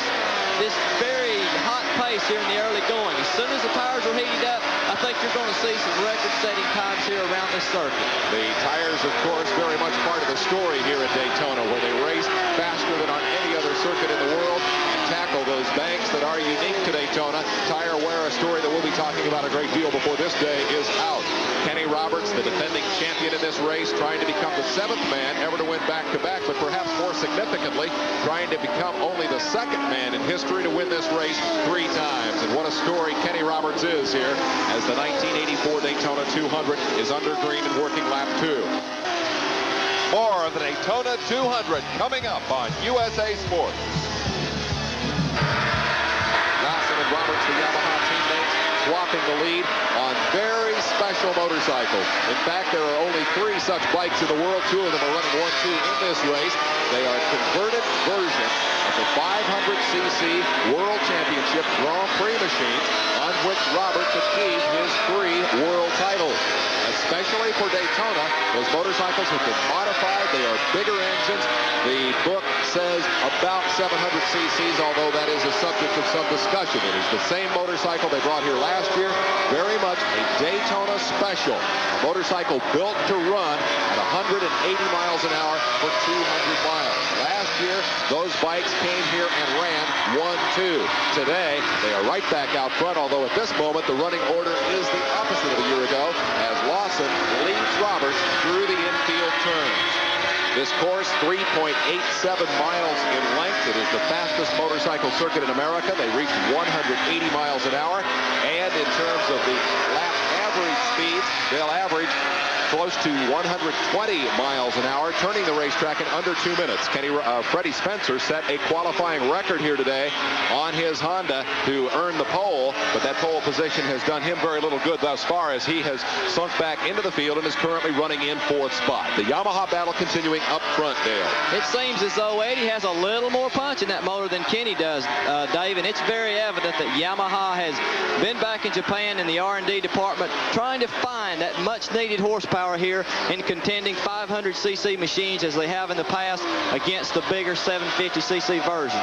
very hot pace here in the early going. As soon as the tires are heated up, I think you're going to see some record-setting times here around this circuit. The tires, of course, very much part of the story here at Daytona, where they race faster than on any other circuit in the world and tackle those banks that are unique to Daytona. Tire wear, a story that we'll be talking about a great deal before this day is out. Kenny Roberts, the defending champion in this race, trying to become the 7th man ever to win back-to-back, but perhaps more significantly, trying to become only the 2nd man in history to win this race 3 times. And what a story Kenny Roberts is here as the 1984 Daytona 200 is under green and working lap 2. More of the Daytona 200 coming up on USA Sports. Lawson and Roberts, the Yamaha teammates, swapping the lead on very special motorcycles. In fact, there are only 3 such bikes in the world. 2 of them are running 1-2 in this race. They are converted versions of the 500cc World Championship Grand Prix machines on which Roberts achieved his 3 world titles. Especially for Daytona, those motorcycles have been modified. They are bigger engines. The book says about 700 cc's, although that is a subject of some discussion. It is the same motorcycle they brought here last year. Very much a Daytona special. A motorcycle built to run at 180 miles an hour for 200 miles. Last year, those bikes came here and ran 1-2. Today, they are right back out front, although at this moment, the running order is the opposite of a year ago, as Lawson leads Roberts through the infield turns. This course, 3.87 miles in length. It is the fastest motorcycle circuit in America. They reached 180 miles an hour. And in terms of the lap average speeds, they'll average close to 120 miles an hour, turning the racetrack in under 2 minutes. Freddie Spencer set a qualifying record here today on his Honda to earn the pole, but that pole position has done him very little good thus far as he has sunk back into the field and is currently running in 4th spot. The Yamaha battle continuing up front, Dale. It seems as though Eddie has a little more punch in that motor than Kenny does, Dave, and it's very evident that Yamaha has been back in Japan in the R&D department trying to find that much-needed horsepower here in contending 500cc machines as they have in the past against the bigger 750cc versions.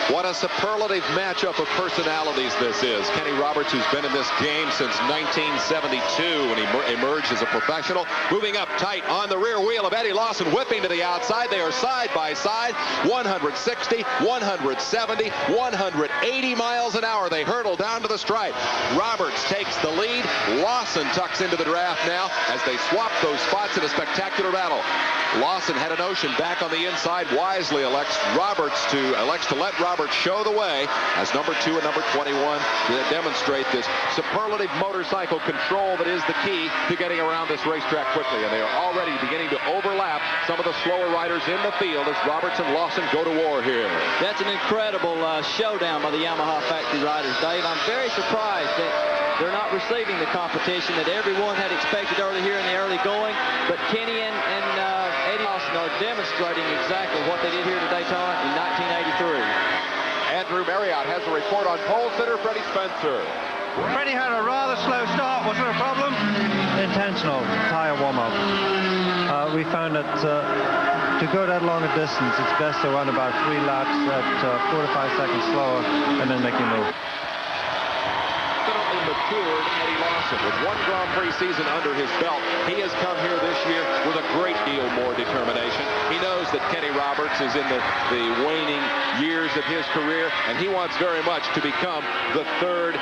What a superlative matchup of personalities this is. Kenny Roberts, who's been in this game since 1972 when he emerged as a professional, moving up tight on the rear wheel of Eddie Lawson, whipping to the outside. They are side by side, 160, 170, 180 miles an hour. They hurtle down to the stripe. Roberts takes the lead. Lawson tucks into the draft now as they swap those spots in a spectacular battle. Lawson had a notion back on the inside, wisely elects to let Roberts show the way as number 2 and number 21 to demonstrate this superlative motorcycle control that is the key to getting around this racetrack quickly. And they are already beginning to overlap some of the slower riders in the field as Roberts and Lawson go to war here. That's an incredible showdown by the Yamaha factory riders, Dave. I'm very surprised that they're not receiving the competition that everyone had expected early here in the early going, but Kenny and Eddie Lawson are demonstrating exactly what they did here to Daytona in 1983. Andrew Marriott has a report on pole sitter Freddie Spencer. Freddie had a rather slow start. Was there a problem? Intentional tire warm-up. We found that to go that long a distance, it's best to run about 3 laps at 4 to 5 seconds slower and then make your move. Matured Eddie Lawson with 1 Grand Prix season under his belt. He has come here this year with a great deal more determination. He knows that Kenny Roberts is in the waning years of his career, and he wants very much to become the 3rd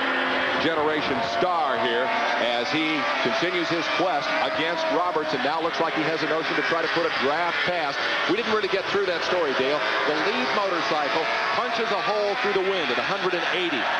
generation star here as he continues his quest against Roberts, and now looks like he has a notion to try to put a draft past. We didn't really get through that story, Dale. The lead motorcycle punches a hole through the wind at 180.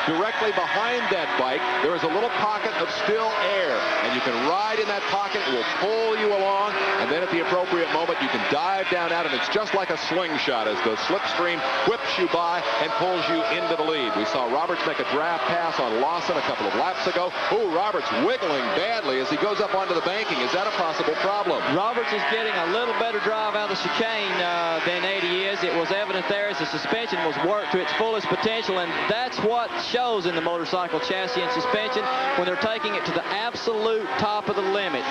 Directly behind that bike, there is a little pocket of still air, and you can ride in that pocket. It will pull you along, and then at the appropriate moment, you can dive down out, and it's just like a slingshot as the slipstream whips you by and pulls you into the lead. We saw Roberts make a draft pass on Lawson a couple of laps ago. Oh, Roberts wiggling badly as he goes up onto the banking. Is that a possible problem? Roberts is getting a little better drive out of the chicane than 80 is. It was evident there as the suspension was worked to its fullest potential, and that's what shows in the motorcycle chassis and suspension when they're taking it to the absolute top of the limit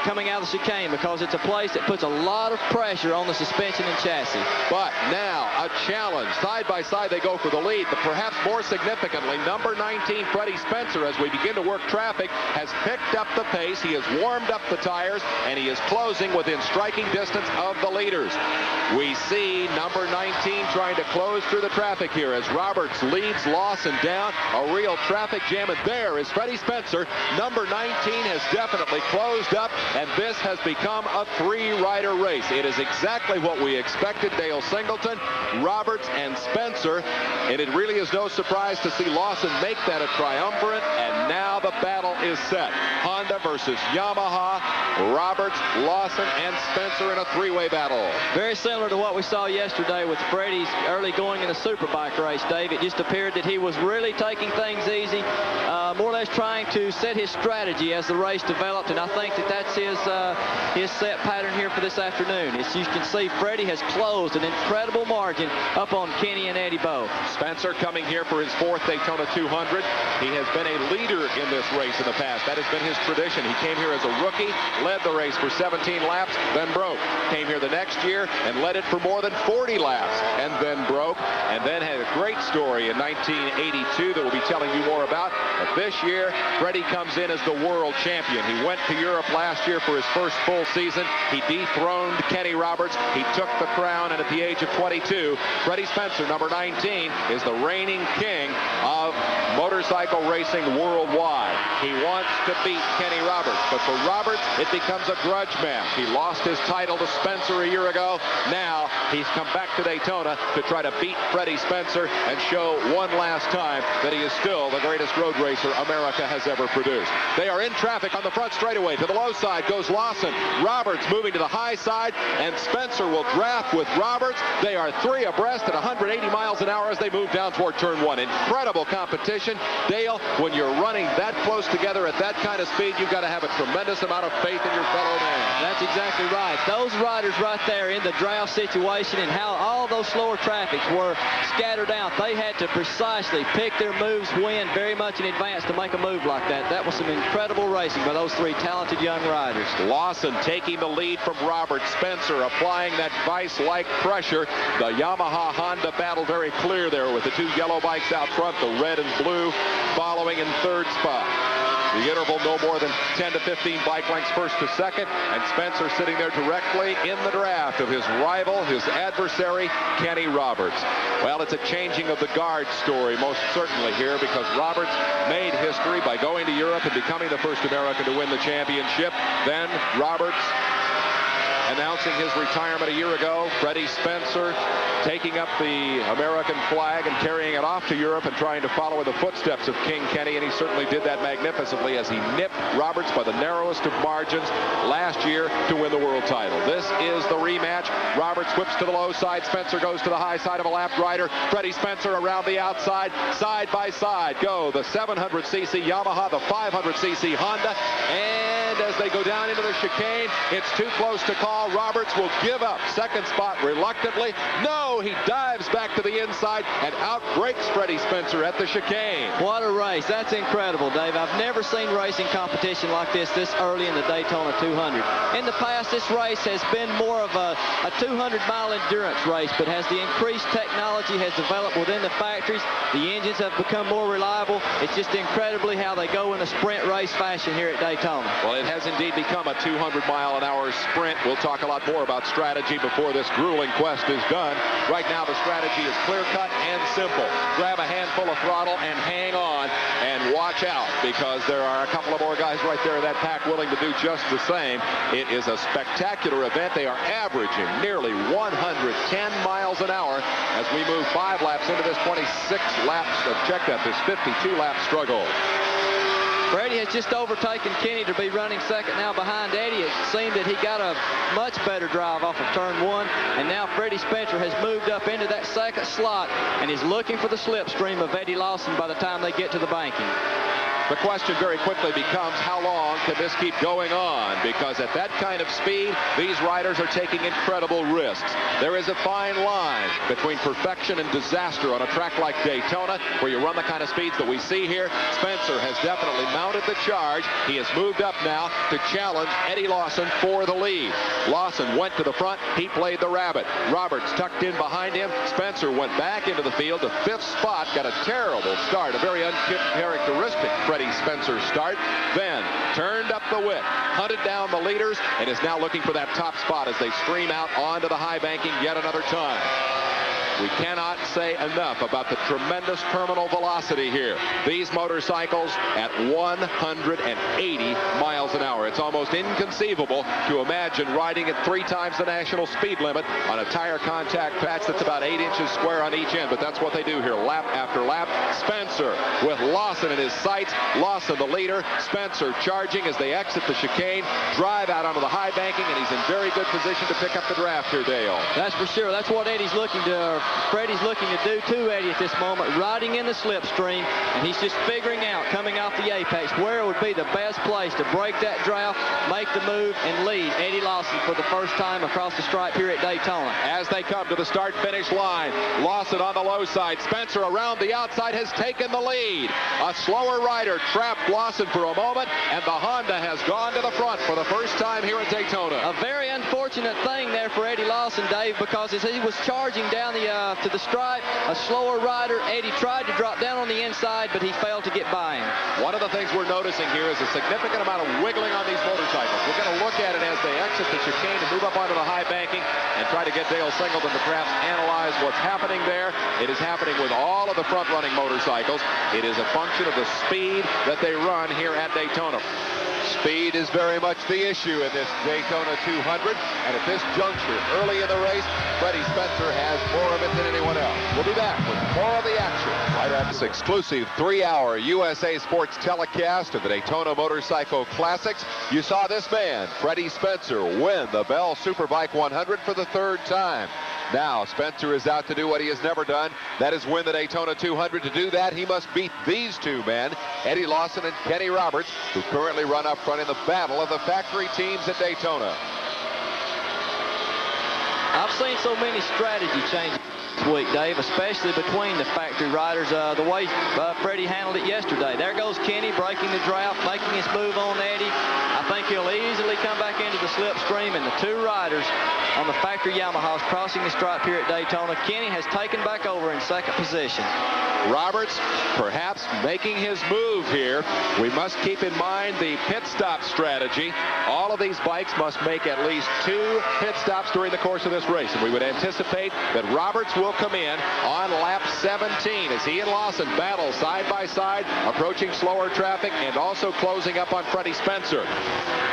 coming out of the chicane, because it's a place that puts a lot of pressure on the suspension and chassis. But now a challenge. Side by side they go for the lead, but perhaps more significantly, number 19 Freddie Spencer, as we begin to work traffic, has picked up the pace. He has warmed up the tires, and he is closing within striking distance of the leaders. We see number 19 trying to close through the traffic here as Roberts leads Lawson down. A real traffic jam, and there is Freddie Spencer. Number 19 has definitely closed up, and this has become a 3-rider race. It is exactly what we expected. Dale Singleton, Roberts, and Spencer, and it really is no surprise to see Lawson make that a triumvirate, and now the battle is set. Honda versus Yamaha, Roberts, Lawson, and Spencer in a 3-way battle. Very similar to what we saw yesterday with Freddie's early going in the Superbike race, Dave. It just appeared that he was really taking things easy, more or less trying to set his strategy as the race developed, and I think that that's his set pattern here for this afternoon. As you can see, Freddie has closed an incredible margin up on Kenny and Eddie both. Spencer coming here for his 4th Daytona 200. He has been a leader in this race in the past. That has been his tradition. He came here as a rookie, led the race for 17 laps, then broke. Came here the next year and led it for more than 40 laps, and then broke, and then had a great story in 1982 that we'll be telling you more about. But this year, Freddie comes in as the world champion. He went to Europe last year for his first full season. He dethroned Kenny Roberts. He took the crown, and at the age of 22, Freddie Spencer, number 19, is the reigning king of motorcycle racing worldwide. He wants to beat Kenny Roberts, but for Roberts, it becomes a grudge match. He lost his title to Spencer a year ago. Now he's come back to Daytona to try to beat Freddie Spencer and show one last time that he is still the greatest road racer America has ever produced. They are in traffic on the front straightaway. To the low side goes Lawson. Roberts moving to the high side, and Spencer will draft with Roberts. They are 3 abreast at 180 miles an hour as they move down toward turn 1. Incredible competition. Dale, when you're running that close together at that kind of speed, you've got to have a tremendous amount of faith in your fellow man. That's exactly right. Those riders right there in the drought situation and how all those slower traffics were scattered out, they had to precisely pick their moves when very much in advance to make a move like that. That was some incredible racing by those 3 talented young riders. Lawson taking the lead from Roberts. Spencer applying that vice-like pressure. The Yamaha Honda battle very clear there with the 2 yellow bikes out front, the red and blue following in 3rd spot. The interval no more than 10 to 15 bike lengths first to second, and Spencer sitting there directly in the draft of his rival, his adversary, Kenny Roberts. Well, it's a changing of the guard story most certainly here, because Roberts made history by going to Europe and becoming the first American to win the championship. Then Roberts announcing his retirement a year ago. Freddie Spencer taking up the American flag and carrying it off to Europe and trying to follow in the footsteps of King Kenny, and he certainly did that magnificently as he nipped Roberts by the narrowest of margins last year to win the world title. This is the rematch. Roberts whips to the low side. Spencer goes to the high side of a lapped rider. Freddie Spencer around the outside. Side by side go the 700cc Yamaha, the 500cc Honda, and and as they go down into the chicane, it's too close to call. Roberts will give up second spot reluctantly. No, he dives back to the inside and outbreaks Freddie Spencer at the chicane. What a race. That's incredible, Dave. I've never seen racing competition like this early in the Daytona 200. In the past, this race has been more of a 200-mile endurance race, but as the increased technology has developed within the factories, the engines have become more reliable. It's just incredibly how they go in a sprint race fashion here at Daytona. Well, it has indeed become a 200-mile-an-hour sprint. We'll talk a lot more about strategy before this grueling quest is done. Right now, the strategy is clear-cut and simple. Grab a handful of throttle and hang on and watch out, because there are a couple of more guys right there in that pack willing to do just the same. It is a spectacular event. They are averaging nearly 110 miles an hour as we move 5 laps into this 26 laps of check that, this 52-lap struggle. Freddie has just overtaken Kenny to be running second now behind Eddie. It seemed that he got a much better drive off of turn 1, and now Freddie Spencer has moved up into that second slot and is looking for the slipstream of Eddie Lawson by the time they get to the banking. The question very quickly becomes, how long can this keep going on? Because at that kind of speed, these riders are taking incredible risks. There is a fine line between perfection and disaster on a track like Daytona, where you run the kind of speeds that we see here. Spencer has definitely mounted the charge. He has moved up now to challenge Eddie Lawson for the lead. Lawson went to the front. He played the rabbit. Roberts tucked in behind him. Spencer went back into the field to 5th spot. Got a terrible start, a very uncharacteristic Freddie Spencer start, then turned up the wick, hunted down the leaders, and is now looking for that top spot as they stream out onto the high banking yet another time. We cannot say enough about the tremendous terminal velocity here. These motorcycles at 180 miles an hour. It's almost inconceivable to imagine riding at 3 times the national speed limit on a tire contact patch that's about 8 inches square on each end, but that's what they do here lap after lap. Spencer with Lawson in his sights. Lawson the leader. Spencer charging as they exit the chicane, drive out onto the high banking, and he's in very good position to pick up the draft here, Dale. That's for sure. That's what Eddie's looking to, Freddie's looking to do to Eddie at this moment, riding in the slipstream, and he's just figuring out, coming off the apex, where would be the best place to break that draft, make the move, and lead Eddie Lawson for the first time across the stripe here at Daytona. As they come to the start-finish line, Lawson on the low side, Spencer around the outside has taken the lead. A slower rider trapped Lawson for a moment, and the Honda has gone to the front for the first time here at Daytona. A very unfortunate thing there for Eddie Lawson, Dave, because as he was charging down to the stripe, a slower rider, Eddie tried to drop down on the inside, but he failed to get by him. One of the things we're noticing here is a significant amount of wiggling on these motorcycles. We're going to look at it as they exit the chicane and move up onto the high banking and try to get Dale Singleton to perhaps analyze what's happening there. It is happening with all of the front-running motorcycles. It is a function of the speed that they run here at Daytona. Speed is very much the issue in this Daytona 200, and at this juncture, early in the race, Freddie Spencer has more of it than anyone else. We'll be back with more of the action right after this exclusive 3-hour USA Sports telecast of the Daytona Motorcycle Classics. You saw this man, Freddie Spencer, win the Bell Superbike 100 for the 3rd time. Now, Spencer is out to do what he has never done. That is win the Daytona 200. To do that, he must beat these 2 men, Eddie Lawson and Kenny Roberts, who currently run up front in the battle of the factory teams at Daytona. I've seen so many strategy changes this week, Dave, especially between the factory riders. The way Freddie handled it yesterday. There goes Kenny breaking the draft, making his move on Eddie. I think he'll easily come back into the slipstream, and the 2 riders on the factory Yamahas crossing the stripe here at Daytona. Kenny has taken back over in 2nd position. Roberts perhaps making his move here. We must keep in mind the pit stop strategy. All of these bikes must make at least 2 pit stops during the course of this race, and we would anticipate that Roberts will come in on lap 17 as he and Lawson battle side by side, approaching slower traffic and also closing up on Freddie Spencer.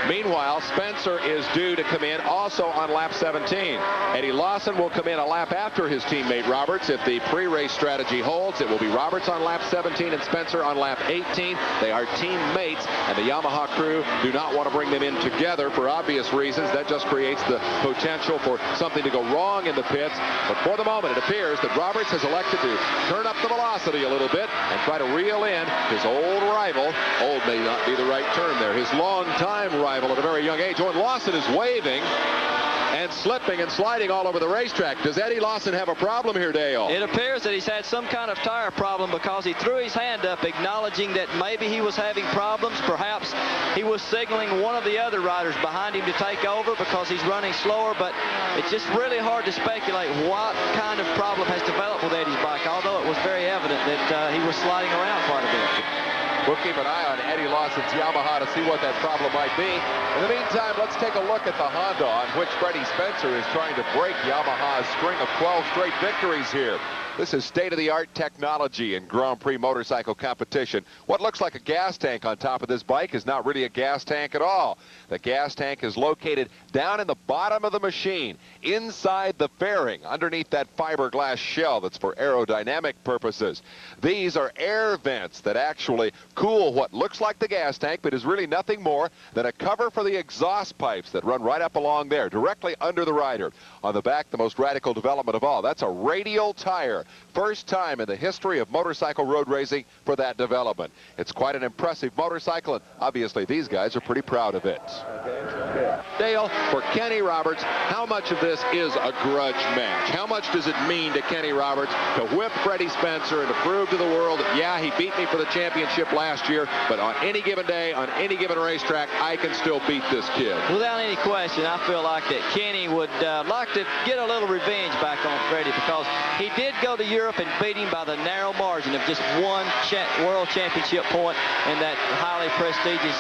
Meanwhile, Spencer is due to come in also on lap 17. Eddie Lawson will come in a lap after his teammate Roberts. If the pre-race strategy holds, it will be Roberts on lap 17 and Spencer on lap 18. They are teammates, and the Yamaha crew do not want to bring them in together for obvious reasons. That just creates the potential for something to go wrong in the pits. But for the moment, it appears that Roberts has elected to turn up the velocity a little bit and try to reel in his old rival. Old may not be the right term there. His longtime rival at a very young age. Owen Lawson is waving and slipping and sliding all over the racetrack. Does Eddie Lawson have a problem here, Dale? It appears that he's had some kind of tire problem because he threw his hand up acknowledging that maybe he was having problems. Perhaps he was signaling one of the other riders behind him to take over because he's running slower, but it's just really hard to speculate what kind of problem has developed with Eddie's bike, although it was very evident that he was sliding around quite a bit. We'll keep an eye on Eddie Lawson's Yamaha to see what that problem might be. In the meantime, let's take a look at the Honda on which Freddie Spencer is trying to break Yamaha's string of 12 straight victories here. This is state-of-the-art technology in Grand Prix motorcycle competition. What looks like a gas tank on top of this bike is not really a gas tank at all. The gas tank is located down in the bottom of the machine, inside the fairing, underneath that fiberglass shell that's for aerodynamic purposes. These are air vents that actually cool what looks like the gas tank, but is really nothing more than a cover for the exhaust pipes that run right up along there, directly under the rider. On the back, the most radical development of all, that's a radial tire. First time in the history of motorcycle road racing for that development. It's quite an impressive motorcycle, and obviously these guys are pretty proud of it. Dale, for Kenny Roberts, how much of this is a grudge match? How much does it mean to Kenny Roberts to whip Freddie Spencer and to prove to the world that, yeah, he beat me for the championship last year, but on any given day, on any given racetrack, I can still beat this kid? Without any question, I feel like that Kenny would like to get a little revenge back on Freddie, because he did go to Europe and beat him by the narrow margin of just one world championship point in that highly prestigious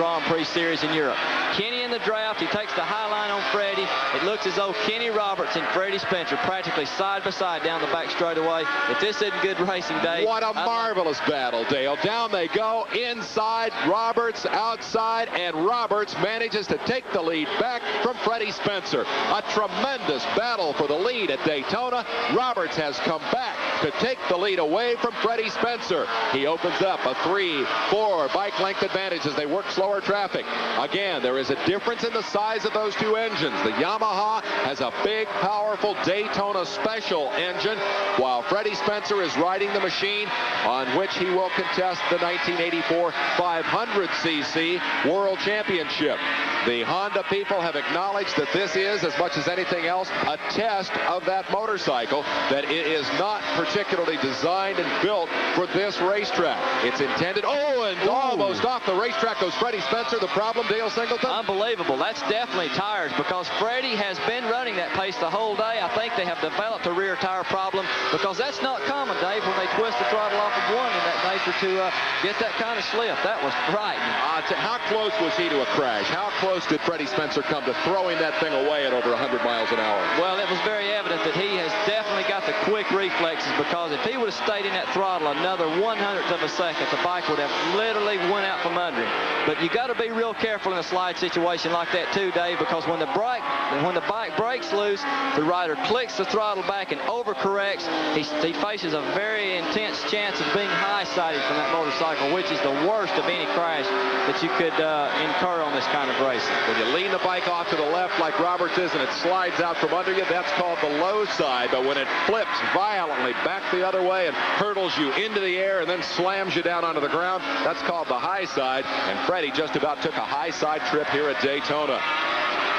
Grand Prix series in Europe. Kenny in the draft, he takes the high line on Freddie. It looks as though Kenny Roberts and Freddie Spencer practically side by side down the back straightaway. If this isn't good racing, Dave. What a marvelous battle, Dale. Down they go, inside, Roberts outside, and Roberts manages to take the lead back from Freddie Spencer. A tremendous battle for the lead at Daytona. Roberts has come back to take the lead away from Freddie Spencer. He opens up a 3-4 bike length advantage as they work slower traffic. Again, there is a difference in the size of those two engines. The Yamaha has a big, powerful Daytona special engine, while Freddie Spencer is riding the machine on which he will contest the 1984 500cc World Championship. The Honda people have acknowledged that this is, as much as anything else, a test of that motorcycle, that it is not particularly designed and built for this racetrack. It's intended, and almost off the racetrack goes Freddie Spencer. The problem, Dale Singleton? Unbelievable. That's definitely tires, because Freddie has been running that pace the whole day. I think they have developed a rear tire problem, because that's not common, Dave, when they twist the throttle off of one in that nature to get that kind of slip. That was frightening. How close was he to a crash? How close did Freddie Spencer come to throwing that thing away at over 100 miles an hour? Well, it was very evident that he has definitely got the quick reflexes, because if he would have stayed in that throttle another 100th of a second, the bike would have literally went out from under him. But you got to be real careful in a slide situation like that too, Dave, because when the bike breaks loose, the rider clicks the throttle back and overcorrects. He faces a very intense chance of being high-sided from that motorcycle, which is the worst of any crash that you could incur on this kind of racing. When you lean the bike off to the left like Roberts is and it slides out from under you, that's called the low side. But when it flips violently back the other way and hurtles you into the air and then slams you down onto the ground, that's called the high side. And Freddie just about took a high side trip here at Daytona.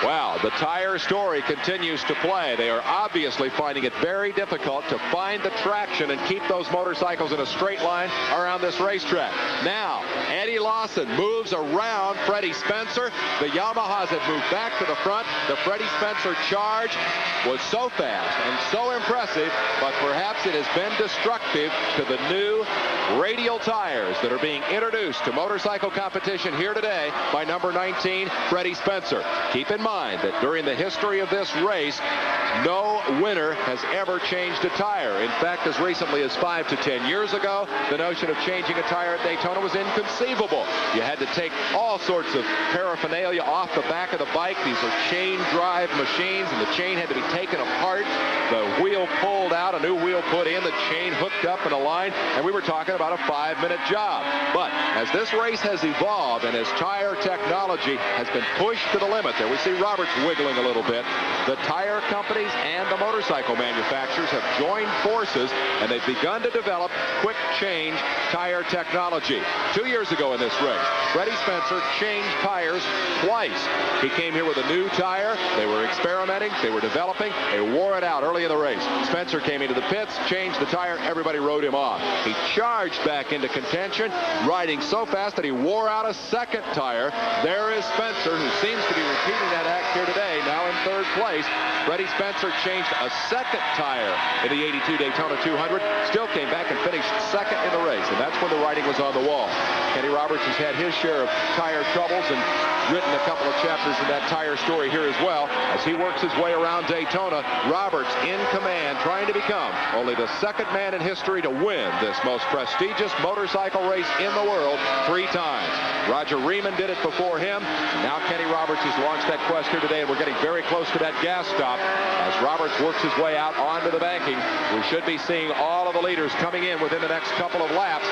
Wow, the tire story continues to play. They are obviously finding it very difficult to find the traction and keep those motorcycles in a straight line around this racetrack. Now, Eddie Lawson moves around Freddie Spencer. The Yamahas have moved back to the front. The Freddie Spencer charge was so fast and so impressive, but perhaps it has been destructive to the new radial tires that are being introduced to motorcycle competition here today by number 19, Freddie Spencer. Keep in mind that during the history of this race, no winner has ever changed a tire. In fact, as recently as 5 to 10 years ago, the notion of changing a tire at Daytona was inconceivable. You had to take all sorts of paraphernalia off the back of the bike. These are chain drive machines, and the chain had to be taken apart, the wheel pulled out, a new wheel put in, the chain hooked up in a line, and we were talking about a 5-minute job. But as this race has evolved and as tire technology has been pushed to the limit, there we see Roberts wiggling a little bit, the tire company companies and the motorcycle manufacturers have joined forces, and they've begun to develop quick change tire technology. 2 years ago in this race, Freddie Spencer changed tires twice. He came here with a new tire. They were experimenting. They were developing. They wore it out early in the race. Spencer came into the pits, changed the tire. Everybody rode him off. He charged back into contention, riding so fast that he wore out a second tire. There is Spencer, who seems to be repeating that act here today, now in third place. Freddie Spencer changed a second tire in the 82 Daytona 200, still came back and finished second in the race, and that's when the writing was on the wall. Kenny Roberts has had his share of tire troubles and written a couple of chapters in that tire story here as well. As he works his way around Daytona, Roberts in command, trying to become only the second man in history to win this most prestigious motorcycle race in the world 3 times. Roger Riemann did it before him. Now Kenny Roberts has launched that quest here today, and we're getting very close to that gas stop. As Roberts works his way out onto the banking, we should be seeing all of the leaders coming in within the next couple of laps.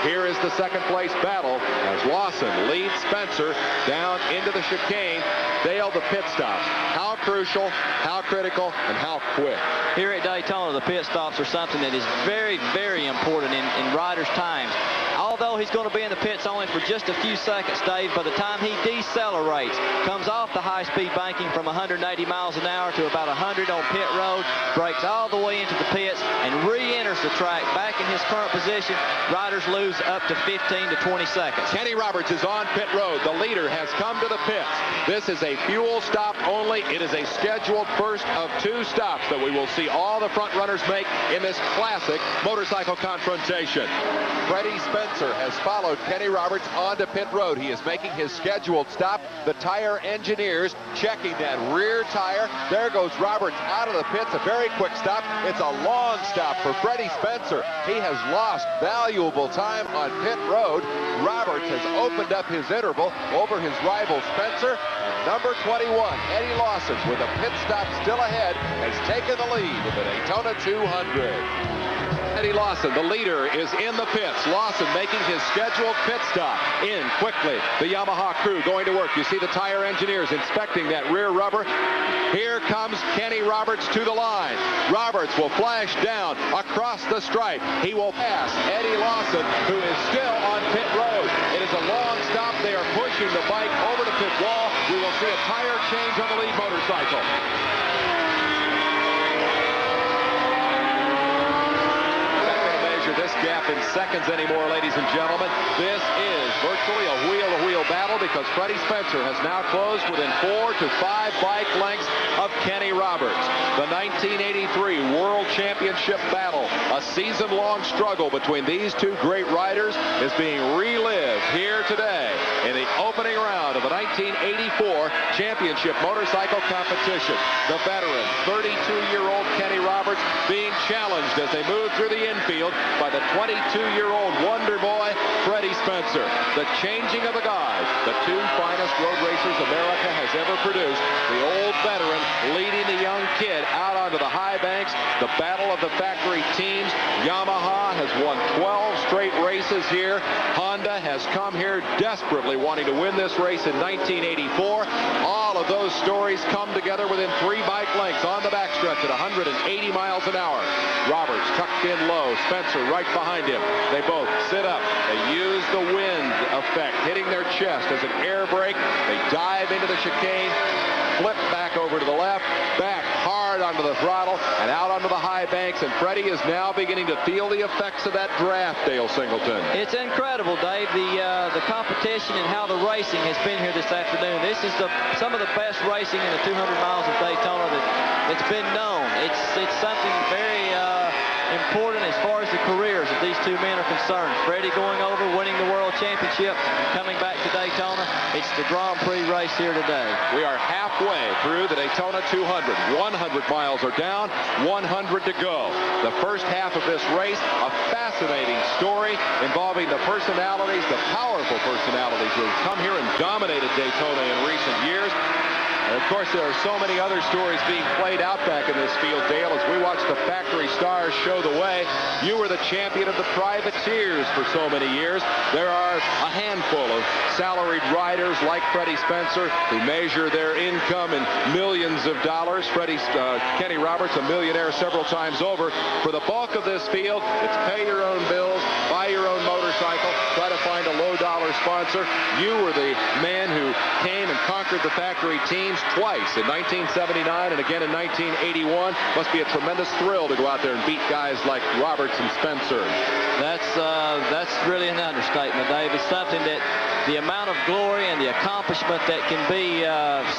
Here is the second place battle as Lawson leads Spencer down into the chicane. Dale, the pit stops. How crucial, how critical, and how quick? Here at Daytona, the pit stops are something that is very, very important in riders' times. Although he's going to be in the pits only for just a few seconds, Dave, by the time he decelerates, comes off the high-speed banking from 180 miles an hour to about 100 on pit road, brakes all the way into the pits, and re-enters the track back in his current position, riders lose up to 15 to 20 seconds. Kenny Roberts is on pit road. The leader has come to the pits. This is a fuel stop only. It is a scheduled first of 2 stops that we will see all the front runners make in this classic motorcycle confrontation. Freddie Spencer has followed Kenny Roberts onto pit road. He is making his scheduled stop. The tire engineers checking that rear tire. There goes Roberts out of the pits. A very quick stop. It's a long stop for Freddie Spencer. He has lost valuable time on pit road. Roberts has opened up his interval over his rival Spencer. And number 21, Eddie Lawson, with a pit stop still ahead, has taken the lead in the Daytona 200. Eddie Lawson, the leader, is in the pits. Lawson making his scheduled pit stop. In quickly, the Yamaha crew going to work. You see the tire engineers inspecting that rear rubber. Here comes Kenny Roberts to the line. Roberts will flash down across the stripe. He will pass Eddie Lawson, who is still on pit road. It is a long stop. They are pushing the bike over the pit wall. We will see a tire change on the lead motorcycle. This gap in seconds anymore, ladies and gentlemen. This is virtually a wheel-to-wheel battle because Freddie Spencer has now closed within 4 to 5 bike lengths of Kenny Roberts. The 1983 World Championship battle, a season-long struggle between these 2 great riders, is being relived here today in the opening round of the 1984 Championship Motorcycle Competition. The veteran, 32-year-old Kenny Roberts, being challenged as they move through the infield by the 22-year-old wonder boy, Freddie Spencer. The changing of the guys, the 2 finest road racers America has ever produced. The old veteran leading the young kid out onto the high banks. The battle of the factory teams. Yamaha has won 12 straight races here. Honda has come here desperately wanting to win this race in 1984. All of those stories come together within 3 bike lengths on the backstretch at 180 miles an hour. Roberts tucked in low. Spencer right behind him. They both sit up. They use the wind effect, hitting their chest as an air brake. They dive into the chicane, flip back over to the left, back hard onto the throttle, and out onto the high banks. And Freddie is now beginning to feel the effects of that draft, Dale Singleton. It's incredible, Dave, the competition and how the racing has been here this afternoon. This is some of the best racing in the 200 miles of Daytona that's been known. It's something very important as far as the careers of these 2 men are concerned. Freddie going over, winning the World Championship, coming back to Daytona. It's the Grand Prix race here today. We are halfway through the Daytona 200. 100 miles are down, 100 to go. The first half of this race, a fascinating story involving the personalities, the powerful personalities who have come here and dominated Daytona in recent years. And of course, there are so many other stories being played out back in this field, Dale. As we watch the factory stars show the way, you were the champion of the privateers for so many years. There are a handful of salaried riders like Freddie Spencer who measure their income in millions of dollars. Kenny Roberts, a millionaire several times over. For the bulk of this field, it's pay your own bills, buy your own motorcycle, try to find a low-dollar sponsor. You were the man who came and conquered the factory teams twice, in 1979 and again in 1981. Must be a tremendous thrill to go out there and beat guys like Roberts and Spencer. That's really an understatement, Dave. It's something that the amount of glory and the accomplishment that can be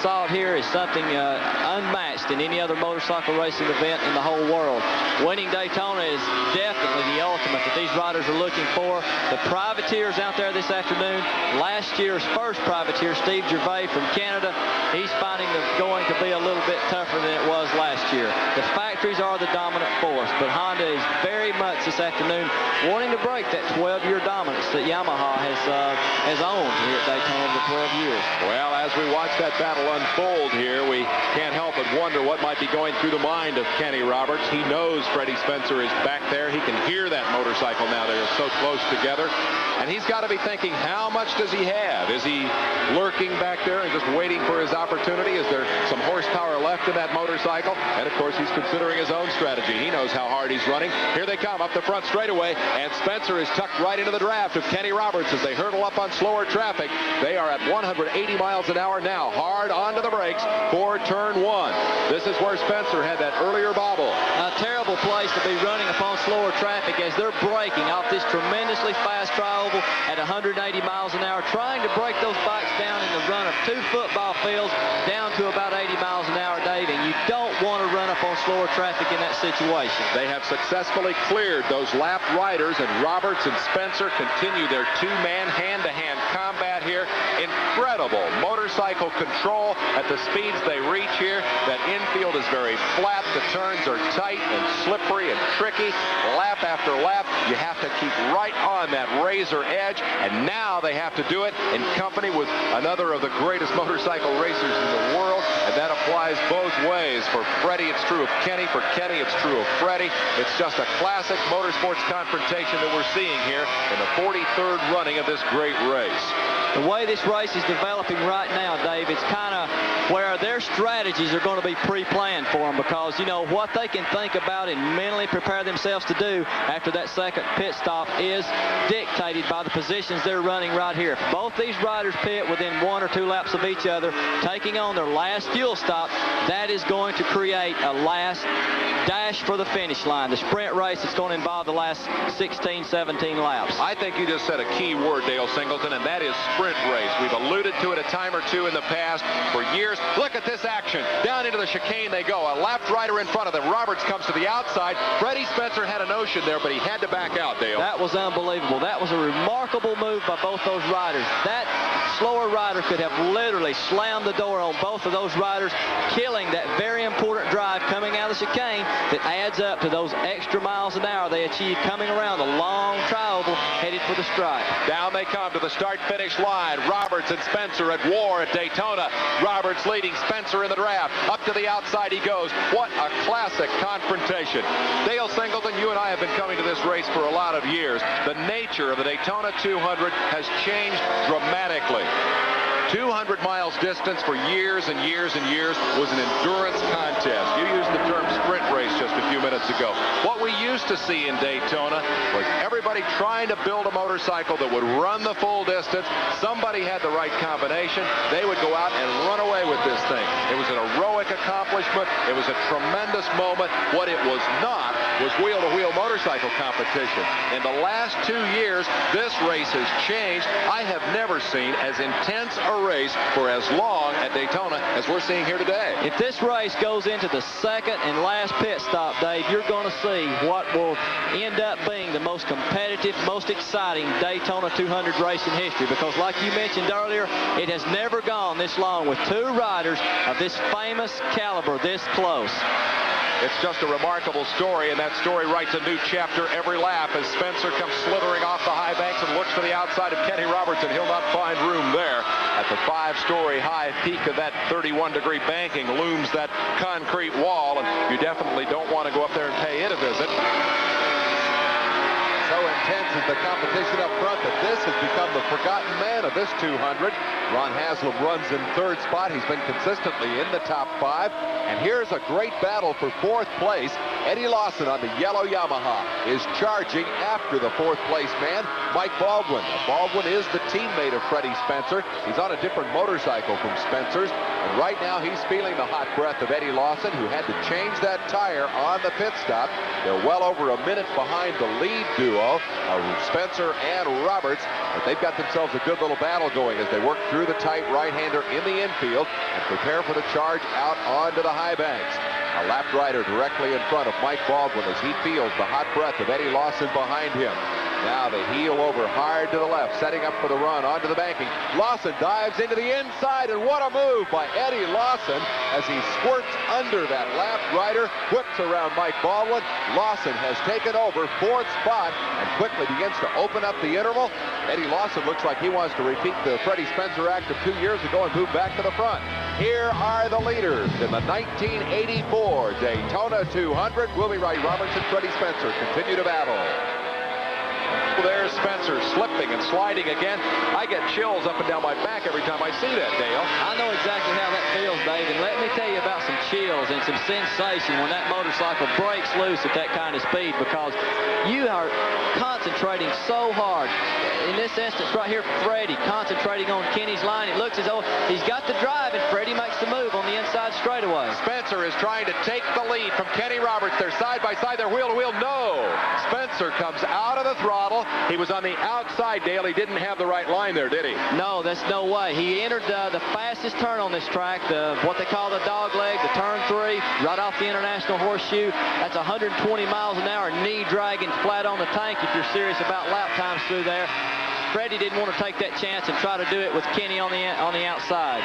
sought here is something unmatched in any other motorcycle racing event in the whole world. Winning Daytona is definitely the ultimate that these riders are looking for. The privateers out there this afternoon, last year's first privateer, Steve Gervais from Canada, he's finding the going to be a little bit tougher than it was last year. The factories are the dominant force, but Honda is very much this afternoon wanting to break that 12-year dominance that Yamaha has owned here at Daytona for 12 years. Well, as we watch that battle unfold here, we can't help but wonder what might be going through the mind of Kenny Roberts. He knows Freddie Spencer is back there. He can hear that motorcycle now. They're so close together. And he's got to be thinking, how much does he have? Is he lurking back there and just waiting for his opportunity? Is there some horsepower left in that motorcycle? And, of course, he's considering his own strategy. He knows how hard he's running. Here they come up the front straightaway, and Spencer is tucked right into the draft of Kenny Roberts as they hurdle up on slower traffic. They are at 180 miles an hour now, hard onto the brakes for turn one. This is where Spencer had that earlier bobble. A terrible place to be running upon slower traffic as they're braking off this tremendously fast tri-oval at 180 miles an hour, trying to break those bikes down in the run of 2 football fields down to about 80 miles an hour, Dave, and you don't want to run up on slower traffic in that situation. They have successfully cleared those lap riders, and Roberts and Spencer continue their two-man hand-to-hand combat here. Incredible motorcycle control at the speeds they reach here. That infield is very flat. The turns are tight and slippery and tricky. Lap after lap, you have to keep right on that razor edge, and now they have to do it in company with another of the greatest motorcycle racers in the world, and that applies both ways. For Freddie, it's true of Kenny. For Kenny, it's true of Freddie. It's just a classic motorsports confrontation that we're seeing here in the 43rd running of this great race. The way this race is developing right now, Dave, it's kind of where their strategies are going to be pre-planned for them, because, you know, what they can think about and mentally prepare themselves to do after that second pit stop is dictated by the positions they're running right here. If both these riders pit within 1 or 2 laps of each other, taking on their last fuel stop, that is going to create a last dash for the finish line. The sprint race is going to involve the last 16, 17 laps. I think you just said a key word, Dale Singleton, and that is sprint race. We've alluded to it a time or two in the past for years. Look at this action. Down into the chicane they go. A lap rider in front of them. Roberts comes to the outside. Freddie Spencer had a notion there, but he had to back out, Dale. That was unbelievable. That was a remarkable move by both those riders. That slower rider could have literally slammed the door on both of those riders, killing that very important drive coming out of the chicane that adds up to those extra miles an hour they achieved coming around the long tri-oval headed for the stripe. Down they come to the start-finish line. Roberts and Spencer at war at Daytona. Roberts leading Spencer in the draft. Up to the outside he goes. What a classic confrontation. Dale Singleton, you and I have been coming to this race for a lot of years. The nature of the Daytona 200 has changed dramatically. 200 miles distance for years and years and years was an endurance contest. You used the term sprint race just a few minutes ago. What we used to see in Daytona was everybody trying to build a motorcycle that would run the full distance. Somebody had the right combination. They would go out and run away with this thing. It was an heroic accomplishment. It was a tremendous moment. What it was not was wheel-to-wheel motorcycle competition. In the last 2 years, this race has changed. I have never seen as intense a race for as long at Daytona as we're seeing here today. If this race goes into the second and last pit stop, Dave, you're going to see what will end up being the most competitive, most exciting Daytona 200 race in history, because like you mentioned earlier, it has never gone this long with 2 riders of this famous caliber this close. It's just a remarkable story, and that story writes a new chapter every lap as Spencer comes slithering off the high banks and looks to the outside of Kenny Robertson. He'll not find room there. A At the 5-story high peak of that 31-degree banking looms that concrete wall, and you definitely don't want to go up there and pay it a visit. So intense is the competition up front that this has become the forgotten man of this 200. Ron Haslam runs in 3rd spot. He's been consistently in the top 5. And here's a great battle for 4th place. Eddie Lawson on the yellow Yamaha is charging after the 4th place man, Mike Baldwin. Now, Baldwin is the teammate of Freddie Spencer. He's on a different motorcycle from Spencer's. And right now he's feeling the hot breath of Eddie Lawson, who had to change that tire on the pit stop. They're well over a minute behind the lead duo of Spencer and Roberts. But they've got themselves a good little battle going as they work through the tight right-hander in the infield and prepare for the charge out onto the high banks. A lap rider directly in front of Mike Baldwin as he feels the hot breath of Eddie Lawson behind him. Now they heel over hard to the left, setting up for the run onto the banking. Lawson dives into the inside, and what a move by Eddie Lawson as he squirts under that lap rider, whips around Mike Baldwin. Lawson has taken over 4th spot and quickly begins to open up the interval. Eddie Lawson looks like he wants to repeat the Freddie Spencer act of 2 years ago and move back to the front. Here are the leaders in the 1984 Daytona 200. We'll be right. Robertson, Freddie Spencer continue to battle. There's Spencer slipping and sliding again. I get chills up and down my back every time I see that, Dale. I know exactly how that feels, Dave, and let me tell you about some chills and some sensation when that motorcycle breaks loose at that kind of speed, because you are concentrating so hard. In this instance right here, Freddie concentrating on Kenny's line. It looks as though he's got the drive, and Freddie makes the move on the inside straightaway. Spencer is trying to take the lead from Kenny Roberts. They're side by side. They're wheel to wheel. No! Spencer comes out of the throttle. He was on the outside, Dale. He didn't have the right line there, did he? No, that's no way. He entered the fastest turn on this track, what they call the dog leg, the turn 3, right off the International Horseshoe. That's 120 miles an hour, knee dragging flat on the tank if you're serious about lap times through there. Freddie didn't want to take that chance and try to do it with Kenny on the outside.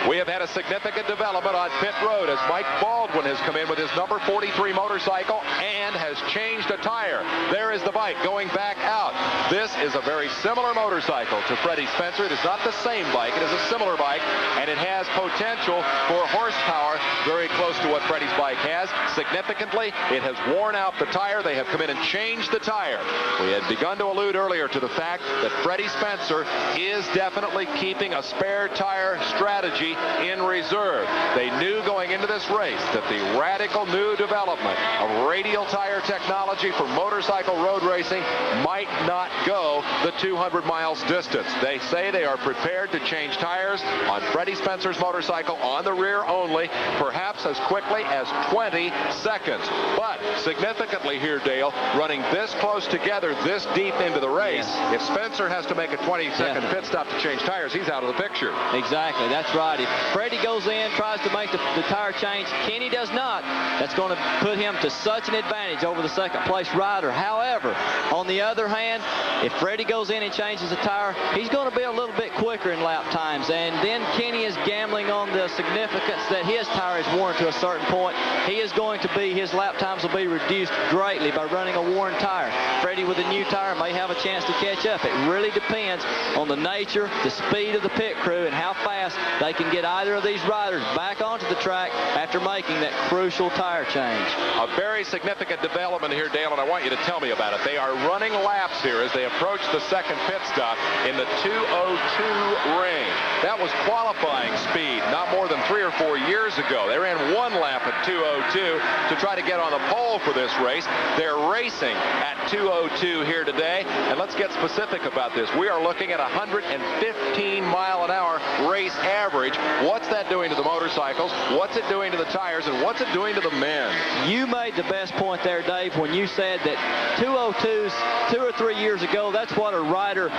We have had a significant development on pit road as Mike Baldwin has come in with his number 43 motorcycle and has changed a tire. There is the bike going back out. This is a very similar motorcycle to Freddie Spencer. It is not the same bike. It is a similar bike, and it has potential for horsepower very close to what Freddie's bike has. Significantly, it has worn out the tire. They have come in and changed the tire. We had begun to allude earlier to the fact that Freddie Spencer is definitely keeping a spare tire strategy in reserve. They knew going into this race that the radical new development of radial tire technology for motorcycle road racing might not go the 200 miles distance. They say they are prepared to change tires on Freddie Spencer's motorcycle on the rear only, perhaps as quickly as 20 seconds. But significantly here, Dale, running this close together, this deep into the race, if Spencer has to make a 20-second pit stop to change tires, he's out of the picture. Exactly, that's right. If Freddie goes in, tries to make the tire change, Kenny does not. That's going to put him to such an advantage over the second-place rider. However, on the other hand, if Freddie goes in and changes the tire, he's going to be a little bit quicker in lap times, and then Kenny is gambling on the significance that his tire is worn to a certain point. His lap times will be reduced greatly by running a worn tire. Freddie with a new tire may have a chance to catch up. It really depends on the nature, the speed of the pit crew, and how fast they can get either of these riders back onto the track after making that crucial tire change. A very significant development here, Dale, and I want you to tell me about it. They are running laps here as they approach the second pit stop in the 2:02 range. That was qualifying speed not more than 3 or 4 years ago. They ran one lap at 2:02 to try to get on the pole for this race. They're racing at 2:02 here today, and let's get specific about this. We are looking at 115 mile an hour race average. What's that doing to the motorcycles? What's it doing to the tires? And what's it doing to the men? You made the best point there, Dave, when you said that 2:02s 2 or 3 years ago, that's what a rider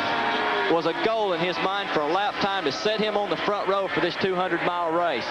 was a goal in his mind for a lap time to set him on the front row for this 200-mile race.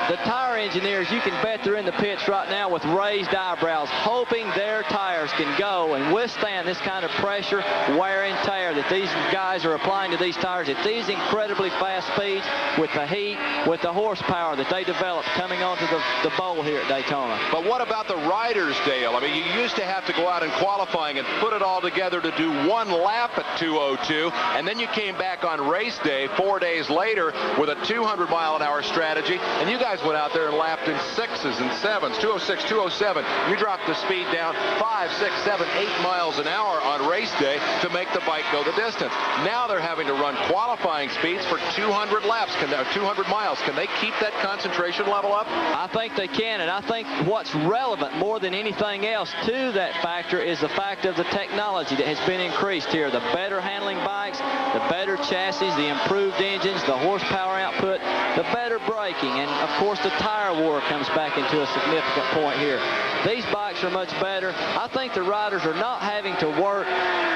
The tire engineers, you can bet they're in the pits right now with raised eyebrows, hoping their tires can go and withstand this kind of pressure, wear and tear that these guys are applying to these tires at these incredibly fast speeds, with the heat, with the horsepower that they develop coming onto the bowl here at Daytona. But what about the riders, Dale? I mean, you used to have to go out in qualifying and put it all together to do one lap at 2:02, and then you came back on race day 4 days later with a 200-mile-an-hour strategy, and you guys went out there and lapped in 6s and 7s, 206, 207. You dropped the speed down 5, 6, 7, 8 miles an hour on race day to make the bike go the distance. Now they're having to run qualifying speeds for 200 laps, 200 miles. Can they keep that concentration level up? I think they can, and I think what's relevant more than anything else to that factor is the fact of the technology that has been increased here. The better handling bikes, the better chassis, the improved engines, the horsepower output, the better braking, and of course the tire war comes back into a significant point here. These bikes are much better. I think the riders are not having to work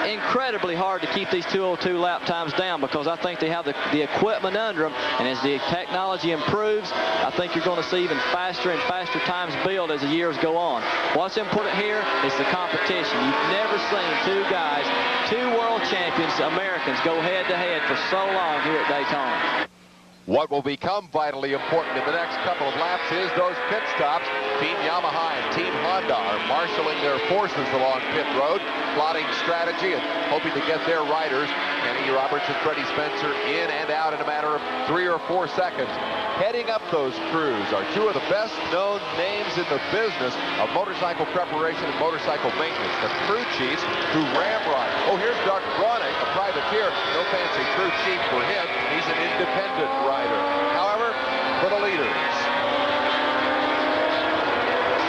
incredibly hard to keep these 2:02 lap times down, because I think they have the equipment under them, and as the technology improves, I think you're going to see even faster and faster times build as the years go on. What's important here is the competition. You've never seen two guys, two world champions, Americans, go head-to-head for so long here at Daytona. What will become vitally important in the next couple of laps is those pit stops. Team Yamaha and Team Honda are marshaling their forces along pit road, plotting strategy and hoping to get their riders, Kenny Roberts and Freddie Spencer, in and out in a matter of 3 or 4 seconds. Heading up those crews are two of the best-known names in the business of motorcycle preparation and motorcycle maintenance, the crew chiefs who ramrod. Oh, here's Doug Bronick, a privateer. No fancy crew chief for him. He's an independent rider. However, for the leaders,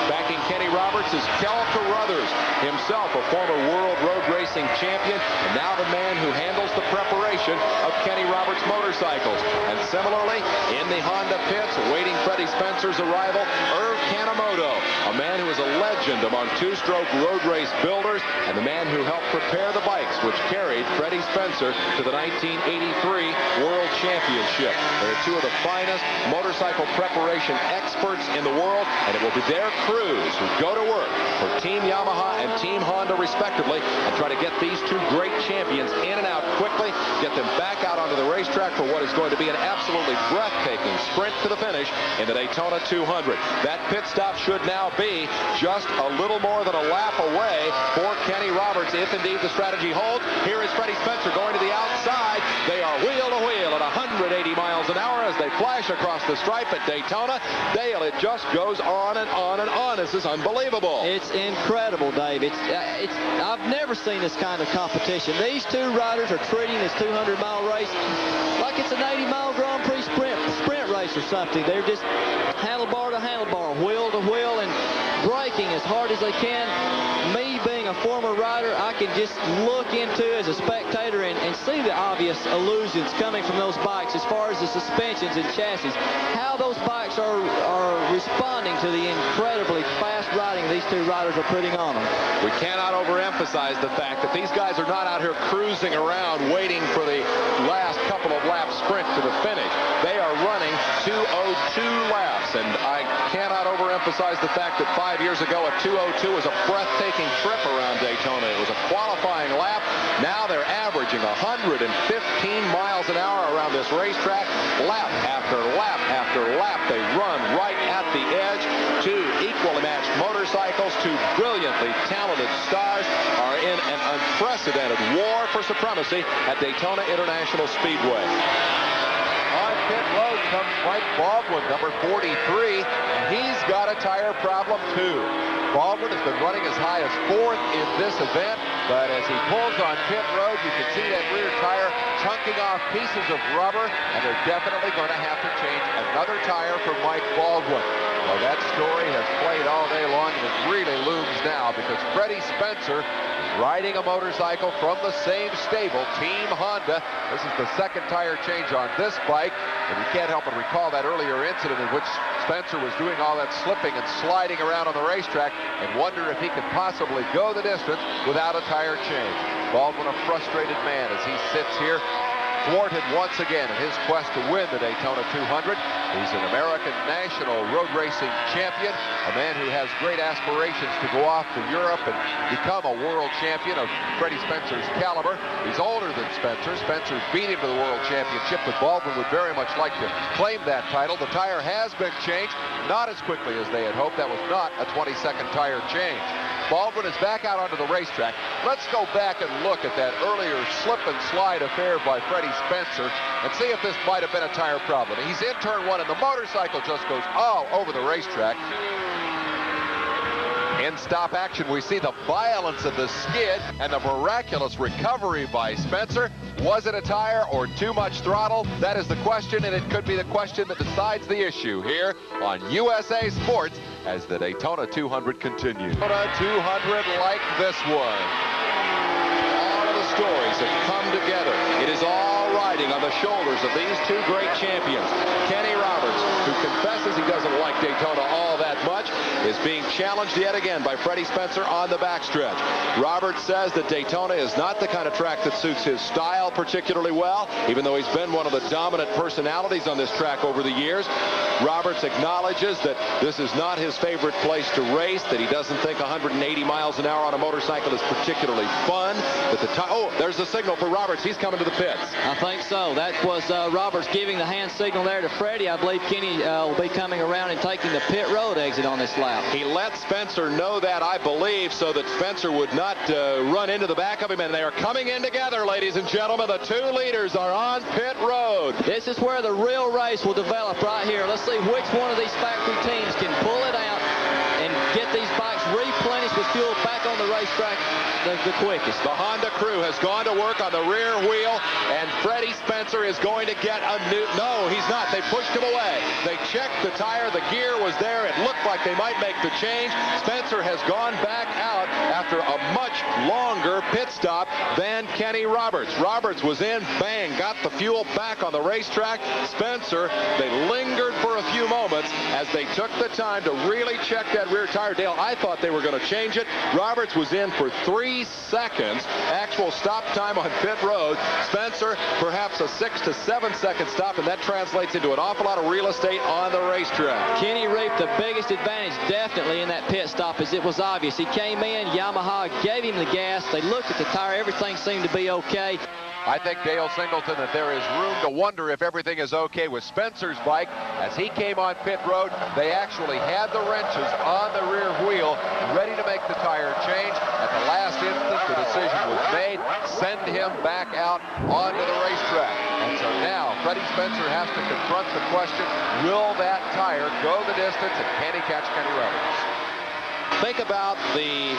backing Kenny Roberts is Kel Carruthers, himself a former world road racing champion, and now the man who handles the preparation of Kenny Roberts motorcycles. And similarly, in the Honda pits, awaiting Freddie Spencer's arrival, Irv Kanemoto, a man who is a legend among two-stroke road race builders, and the man who helped prepare the bikes which carried Freddie Spencer to the 1983 World Championship. They're two of the finest motorcycle preparation experts in the world, and it will be their crews who go to work for Team Yamaha and Team Honda respectively, and try to get these two great champions in and out quickly, get them back out onto the racetrack for what is going to be an absolutely breathtaking sprint to the finish in the Daytona 200. That pit stop should now be just a little more than a lap away for Kenny Roberts, if indeed the strategy holds. Here is Freddie Spencer going to the outside. They are wheel to wheel at 180 miles an hour as they flash across the stripe at Daytona. Dale, it just goes on and on and on. This is unbelievable. It's incredible, Dave. I've never seen this kind of competition. These two riders are treating this 200-mile race like it's an 80-mile Grand Prix sprint race or something. They're just handlebar to handlebar, wheel to wheel, and braking as hard as they can. Me being a former rider, I can just look into as a spectator and see the obvious illusions coming from those bikes as far as the suspensions and chassis. How those bikes are responding to the incredibly fast riding these two riders are putting on them. We cannot overemphasize the fact that these guys are not out here cruising around waiting for the last couple of laps sprint to the finish. They are running 2:02 laps, and I cannot overemphasize the fact that 5 years ago a 2:02 was a breathtaking trip around Daytona. It was a qualifying lap. Now they're averaging 115 miles an hour around this racetrack. Lap after lap after lap, they run right at the edge. Two equally matched motorcycles, two brilliantly talented stars are in an unprecedented war for supremacy at Daytona International Speedway. On pit road comes Mike Baldwin, number 43, and he's got a tire problem too. Baldwin has been running as high as 4th in this event, but as he pulls on pit road, you can see that rear tire chunking off pieces of rubber, and they're definitely going to have to change another tire for Mike Baldwin. Well, that story has played all day long, and it really looms now, because Freddie Spencer riding a motorcycle from the same stable, Team Honda. This is the second tire change on this bike, and you can't help but recall that earlier incident in which Spencer was doing all that slipping and sliding around on the racetrack, and wonder if he could possibly go the distance without a tire change. Baldwin, a frustrated man as he sits here thwarted once again in his quest to win the Daytona 200. He's an American national road racing champion, a man who has great aspirations to go off to Europe and become a world champion of Freddie Spencer's caliber. He's older than Spencer. Spencer's beat him to the world championship, but Baldwin would very much like to claim that title. The tire has been changed, not as quickly as they had hoped. That was not a 20-second tire change. Baldwin is back out onto the racetrack. Let's go back and look at that earlier slip and slide affair by Freddie Spencer and see if this might have been a tire problem. He's in turn one, and the motorcycle just goes all over the racetrack. In stop action, we see the violence of the skid and the miraculous recovery by Spencer. Was it a tire or too much throttle? That is the question, and it could be the question that decides the issue here on USA Sports as the Daytona 200 continues. Daytona 200 like this one. All of the stories have come together. It is all riding on the shoulders of these two great champions. Kenny Roberts, who confesses he doesn't like Daytona all that much, is being challenged yet again by Freddie Spencer on the backstretch. Roberts says that Daytona is not the kind of track that suits his style particularly well, even though he's been one of the dominant personalities on this track over the years. Roberts acknowledges that this is not his favorite place to race, that he doesn't think 180 miles an hour on a motorcycle is particularly fun. That oh, there's the signal for Roberts. He's coming to the pits. I think so. That was Roberts giving the hand signal there to Freddie. I believe Kenny will be coming around and taking the pit road exit on this lap. He let Spencer know that, I believe, so that Spencer would not run into the back of him, and they are coming in together, ladies and gentlemen. The two leaders are on pit road. This is where the real race will develop right here. Let's see which one of these factory teams can pull it out and get these bikes replenished with fuel back on the racetrack the quickest. The Honda crew has gone to work on the rear wheel, and Freddie Spencer is going to get a new... No, he's not. They pushed him away. They checked the tire. The gear was there. It looked like they might make the change. Spencer has gone back out after a much longer pit stop than Kenny Roberts. Roberts was in, bang, got the fuel back on the racetrack. Spencer, they lingered for a few moments as they took the time to really check that rear tire. Dale, I thought they were going to change it. Roberts was in for 3 seconds actual stop time on pit road. Spencer, perhaps a 6 to 7 second stop, and that translates into an awful lot of real estate on the racetrack. Kenny reaped the biggest advantage definitely in that pit stop, as it was obvious. He came in, Yamaha gave him the gas, they looked at the tire, everything seemed to be okay. I think, Dale Singleton, that there is room to wonder if everything is okay with Spencer's bike. As he came on pit road, they actually had the wrenches on the rear wheel ready to make the tire change. At the last instant, the decision was made. Send him back out onto the racetrack. And so now, Freddie Spencer has to confront the question, will that tire go the distance, and can he catch Kenny Roberts? Think about the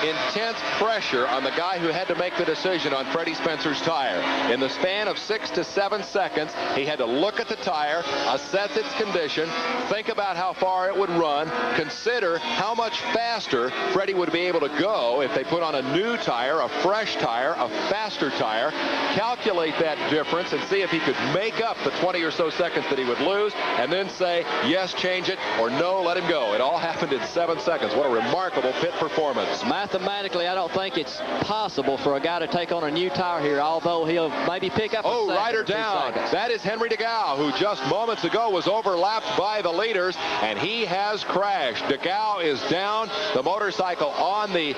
intense pressure on the guy who had to make the decision on Freddie Spencer's tire. In the span of 6 to 7 seconds, he had to look at the tire, assess its condition, think about how far it would run, consider how much faster Freddie would be able to go if they put on a new tire, a fresh tire, a faster tire, calculate that difference and see if he could make up the 20 or so seconds that he would lose, and then say, yes, change it, or no, let him go. It all happened in 7 seconds. What a remarkable pit performance. Mathematically, I don't think it's possible for a guy to take on a new tire here, although he'll maybe pick up a rider down. That is Henry DeGao, who just moments ago was overlapped by the leaders, and he has crashed. DeGao is down. The motorcycle on the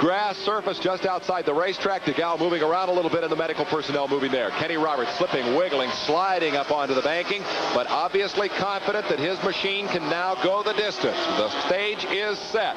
grass surface just outside the racetrack. DeGao moving around a little bit, and the medical personnel moving there. Kenny Roberts slipping, wiggling, sliding up onto the banking, but obviously confident that his machine can now go the distance. The stage is set.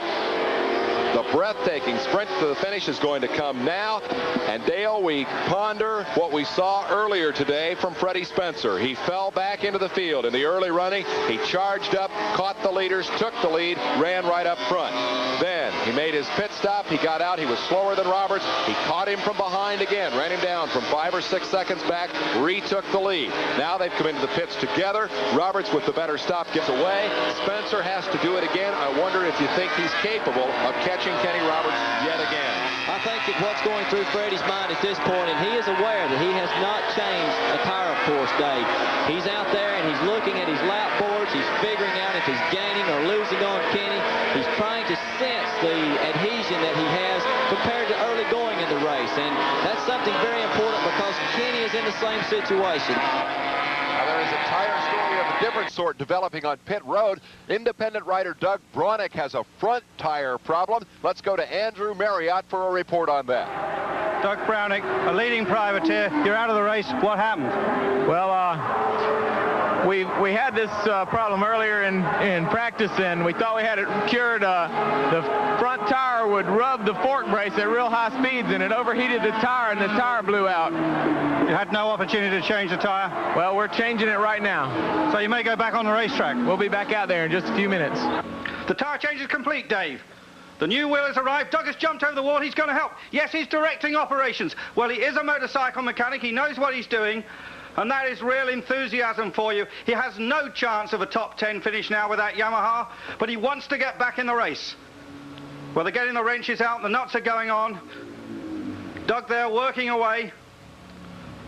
The breathtaking sprint to the finish is going to come now. And Dale, we ponder what we saw earlier today from Freddie Spencer. He fell back into the field in the early running. He charged up, caught the leaders, took the lead, ran right up front. Then he made his pit stop. He got out. He was slower than Roberts. He caught him from behind again, ran him down from 5 or 6 seconds back, retook the lead. Now they've come into the pits together. Roberts with the better stop gets away. Spencer has to do it again. I wonder if you think he's capable of catching Kenny Roberts yet again. I think that what's going through Freddie's mind at this point, and he is aware that he has not changed a tire, of course, Dave. He's out there and he's looking at his lap boards. He's figuring out if he's gaining or losing on Kenny. He's trying to sense the adhesion that he has compared to early going in the race. And that's something very important, because Kenny is in the same situation. Now, there is a tire story of a different sort developing on pit road. Independent rider Doug Bronick has a front tire problem. Let's go to Andrew Marriott for a report on that. Doug Brownick, a leading privateer. You're out of the race. What happened? Well, we had this problem earlier in practice, and we thought we had it cured. The front tire would rub the fork brace at real high speeds, and it overheated the tire, and the tire blew out. You had no opportunity to change the tire? Well, we're changing it right now. So you may go back on the racetrack? We'll be back out there in just a few minutes. The tire change is complete, Dave. The new wheel has arrived. Doug has jumped over the wall. He's going to help. Yes, he's directing operations. Well, he is a motorcycle mechanic. He knows what he's doing. And that is real enthusiasm for you. He has no chance of a top 10 finish now with that Yamaha, but he wants to get back in the race. Well, they're getting the wrenches out. The nuts are going on. Doug there working away.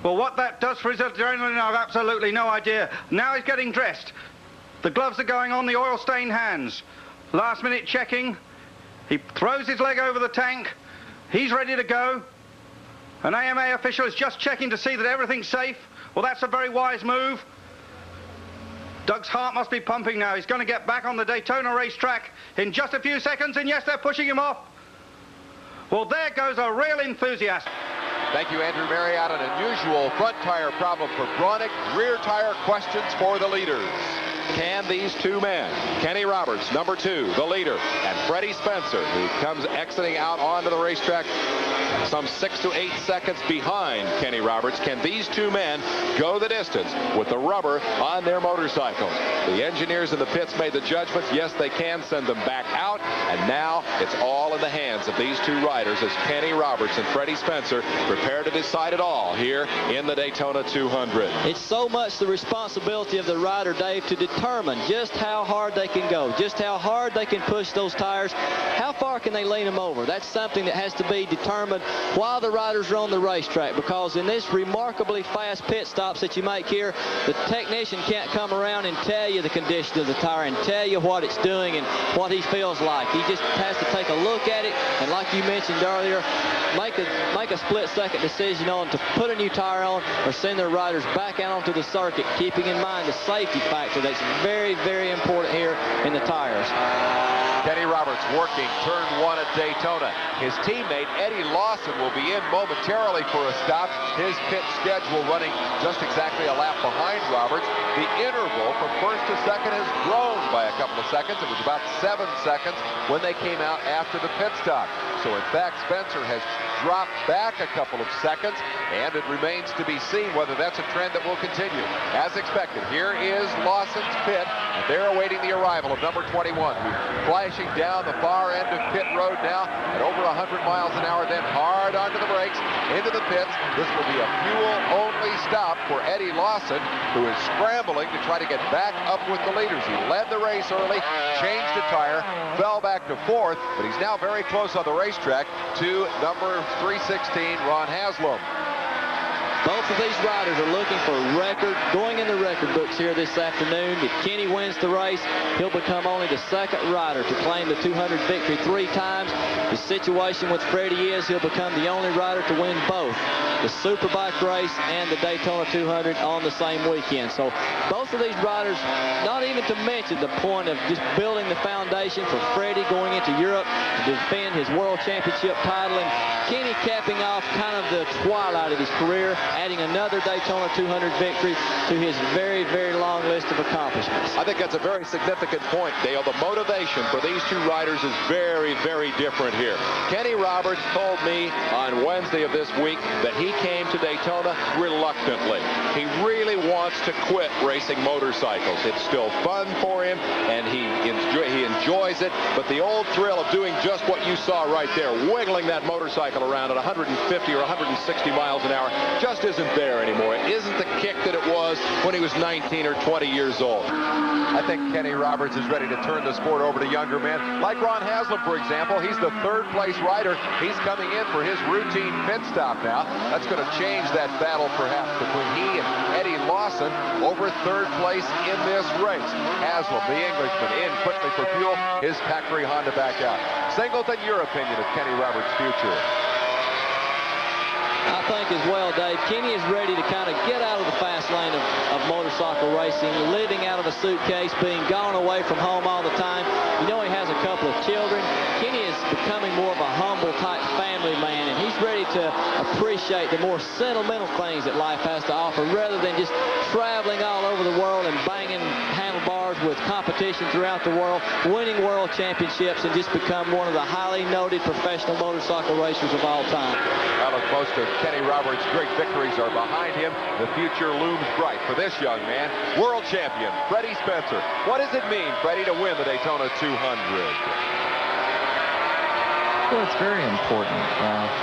Well, what that does for his adrenaline, I've absolutely no idea. Now he's getting dressed. The gloves are going on, the oil-stained hands. Last minute checking. He throws his leg over the tank. He's ready to go. An AMA official is just checking to see that everything's safe. Well, that's a very wise move. Doug's heart must be pumping now. He's going to get back on the Daytona racetrack in just a few seconds, and yes, they're pushing him off. Well, there goes a real enthusiast. Thank you, Andrew Marriott. An unusual front tire problem for Bronick. Rear tire questions for the leaders. Can these two men, Kenny Roberts, number 2, the leader, and Freddie Spencer, who comes exiting out onto the racetrack some 6 to 8 seconds behind Kenny Roberts, can these two men go the distance with the rubber on their motorcycles? The engineers in the pits made the judgment. Yes, they can send them back out, and now it's all in the hands of these two riders as Kenny Roberts and Freddie Spencer prepare to decide it all here in the Daytona 200. It's so much the responsibility of the rider, Dave, to determine just how hard they can go, just how hard they can push those tires, how far can they lean them over. That's something that has to be determined while the riders are on the racetrack, because in this remarkably fast pit stops that you make here, the technician can't come around and tell you the condition of the tire and tell you what it's doing and what he feels like. He just has to take a look at it, and like you mentioned earlier, make a split-second decision on to put a new tire on or send their riders back out onto the circuit, keeping in mind the safety factor that's very, very important here in the tires. Kenny Roberts working turn 1 at Daytona. His teammate Eddie Lawson will be in momentarily for a stop. His pit schedule running just exactly a lap behind Roberts. The interval from first to second has grown by a couple of seconds. It was about 7 seconds when they came out after the pit stop. So in fact, Spencer has dropped back a couple of seconds, and it remains to be seen whether that's a trend that will continue. As expected, here is Lawson's pit, and they're awaiting the arrival of number 21, who's flashing down the far end of pit road now at over 100 miles an hour, then hard onto the brakes, into the pits. This will be a fuel-only stop for Eddie Lawson, who is scrambling to try to get back up with the leaders. He led the race early, changed the tire, fell back to 4th, but he's now very close on the racetrack to number 316, Ron Haslam. Both of these riders are looking for a record, going in the record books here this afternoon. If Kenny wins the race, he'll become only the second rider to claim the 200 victory 3 times. The situation with Freddie is he'll become the only rider to win both the Superbike race and the Daytona 200 on the same weekend. So both of these riders, not even to mention the point of just building the foundation for Freddie going into Europe to defend his World Championship title, and Kenny capping off kind of the twilight of his career, adding another Daytona 200 victory to his very, very long list of accomplishments. I think that's a very significant point, Dale. The motivation for these two riders is very, very different here. Kenny Roberts told me on Wednesday of this week that he came to Daytona reluctantly. He really wants to quit racing motorcycles. It's still fun for him, and he enjoys it, but the old thrill of doing just what you saw right there, wiggling that motorcycle around at 150 or 160 miles an hour, just isn't there anymore. It isn't the kick that it was when he was 19 or 20 years old. I think Kenny Roberts is ready to turn the sport over to younger men. Like Ron Haslam, for example, he's the 3rd place rider. He's coming in for his routine pit stop now. That's going to change that battle, perhaps, between he and Eddie Lawson over 3rd place in this race. Haslam, the Englishman, in quickly for fuel. His factory Honda back out. Singleton, your opinion of Kenny Roberts' future? I think as well, Dave, Kenny is ready to kind of get out of the fast lane of motorcycle racing, living out of a suitcase, being gone away from home all the time. You know, he has a couple of children. Kenny is becoming more of a humble type family man, and he's ready to appreciate the more sentimental things that life has to offer rather than just traveling all over the world and banging handlebars with competition throughout the world, winning world championships, and just become one of the highly noted professional motorcycle racers of all time. Well, as most of Kenny Roberts' great victories are behind him, the future looms bright for this young man. World champion, Freddie Spencer. What does it mean, Freddie, to win the Daytona 200? Well, it's very important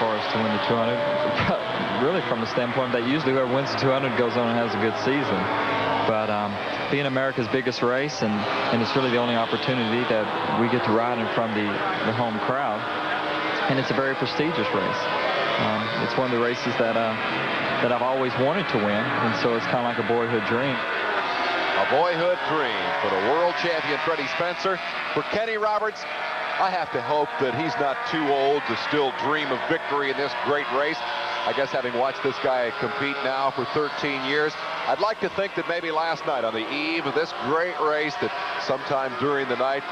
for us to win the 200. Really, from the standpoint that usually whoever wins the 200 goes on and has a good season. But being America's biggest race, and it's really the only opportunity that we get to ride in front of the home crowd. And it's a very prestigious race. It's one of the races that I've always wanted to win, and so it's kind of like a boyhood dream. A boyhood dream for the world champion Freddie Spencer. For Kenny Roberts, I have to hope that he's not too old to still dream of victory in this great race. I guess having watched this guy compete now for 13 years, I'd like to think that maybe last night on the eve of this great race that sometime during the night,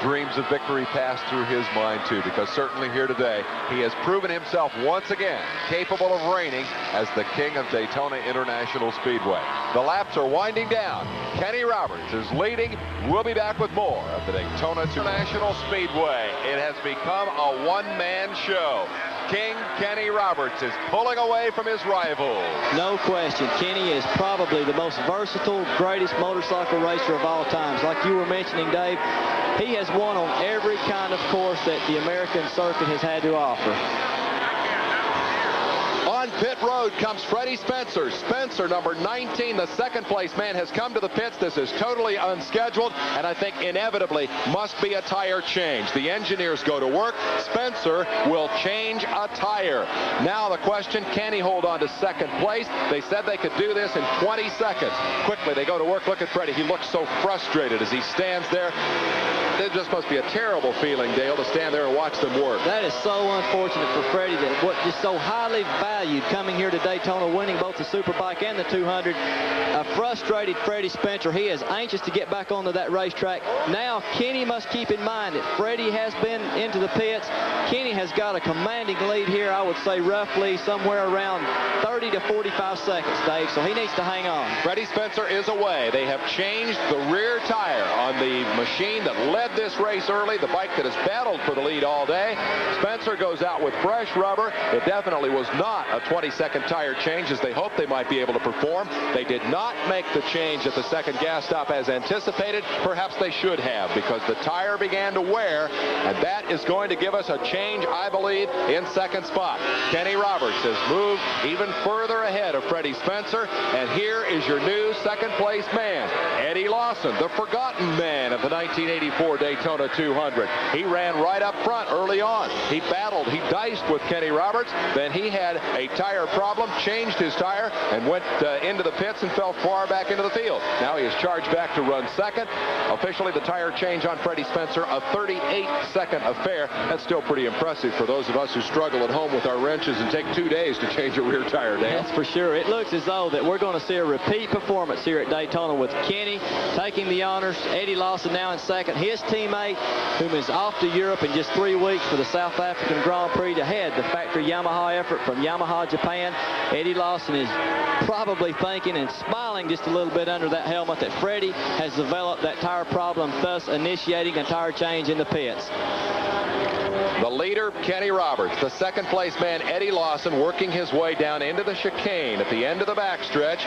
dreams of victory passed through his mind too, because certainly here today he has proven himself once again capable of reigning as the king of Daytona International Speedway. The laps are winding down. Kenny Roberts is leading. We'll be back with more of the Daytona International Speedway. It has become a one-man show. King Kenny Roberts is pulling away from his rivals. No question, Kenny is probably the most versatile, greatest motorcycle racer of all times. Like you were mentioning, Dave, he has won on every kind of course that the American circuit has had to offer. On pit road comes Freddie Spencer. Spencer, number 19, the second place man, has come to the pits. This is totally unscheduled, and I think inevitably must be a tire change. The engineers go to work. Spencer will change a tire. Now the question, can he hold on to second place? They said they could do this in 20 seconds. Quickly, they go to work. Look at Freddie. He looks so frustrated as he stands there. It just must be a terrible feeling, Dale, to stand there and watch them work. That is so unfortunate for Freddie, that what just so highly valued coming here to Daytona, winning both the Superbike and the 200. A frustrated Freddie Spencer. He is anxious to get back onto that racetrack. Now Kenny must keep in mind that Freddie has been into the pits. Kenny has got a commanding lead here, I would say roughly somewhere around 30 to 45 seconds, Dave, so he needs to hang on. Freddie Spencer is away. They have changed the rear tire on the machine that led this race early, the bike that has battled for the lead all day. Spencer goes out with fresh rubber. It definitely was not a 20-second tire change as they hoped they might be able to perform. They did not make the change at the second gas stop as anticipated. Perhaps they should have, because the tire began to wear, and that is going to give us a change, I believe, in second spot. Kenny Roberts has moved even further ahead of Freddie Spencer, and here is your new second-place man, Eddie Lawson, the forgotten man of the 1984 Daytona 200. He ran right up front early on. He battled, he diced with Kenny Roberts, then he had a tire problem, changed his tire, and went into the pits and fell far back into the field. Now he is charged back to run second. Officially, the tire change on Freddie Spencer, a 38-second affair. That's still pretty impressive for those of us who struggle at home with our wrenches and take 2 days to change a rear tire, Dan. That's for sure. It looks as though that we're going to see a repeat performance here at Daytona with Kenny taking the honors. Eddie Lawson now in second. His teammate, whom is off to Europe in just 3 weeks for the South African Grand Prix to head the factory Yamaha effort from Yamaha, Japan. Eddie Lawson is probably thinking and smiling just a little bit under that helmet that Freddie has developed that tire problem, thus initiating a tire change in the pits. The leader, Kenny Roberts. The second place man, Eddie Lawson, working his way down into the chicane at the end of the backstretch.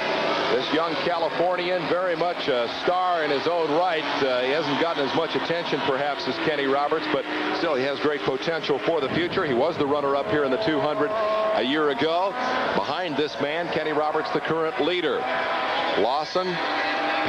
This young Californian, very much a star in his own right. He hasn't gotten as much attention perhaps as Kenny Roberts, but still he has great potential for the future. He was the runner-up here in the 200 a year ago. Behind this man, Kenny Roberts, the current leader. Lawson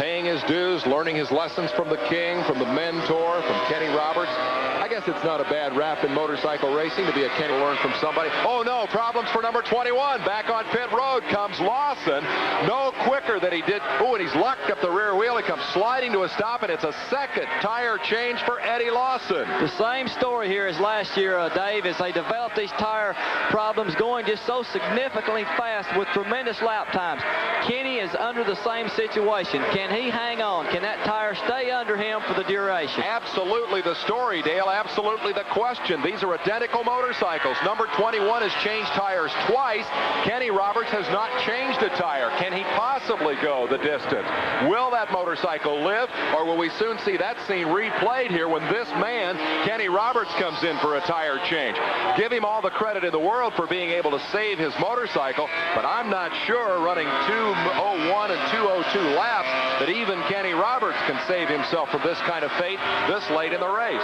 paying his dues, learning his lessons from the king, from the mentor, from Kenny Roberts. I guess it's not a bad rap in motorcycle racing to be a Kenny, learn from somebody. Oh no, problems for number 21. Back on pit road comes Lawson. No quicker than he he did. Oh, and he's locked up the rear wheel. He comes sliding to a stop, and it's a second tire change for Eddie Lawson. The same story here as last year, Dave, as they developed these tire problems, going just so significantly fast with tremendous lap times. Kenny is under the same situation. Can he hang on? Can that tire stay under him for the duration? Absolutely the story, Dale. Absolutely the question. These are identical motorcycles. Number 21 has changed tires twice. Kenny Roberts has not changed a tire. Can he possibly go the distance? Will that motorcycle live, or will we soon see that scene replayed here when this man, Kenny Roberts, comes in for a tire change? Give him all the credit in the world for being able to save his motorcycle, but I'm not sure, running 2:01 and 2:02 laps, that even Kenny Roberts can save himself from this kind of fate this late in the race.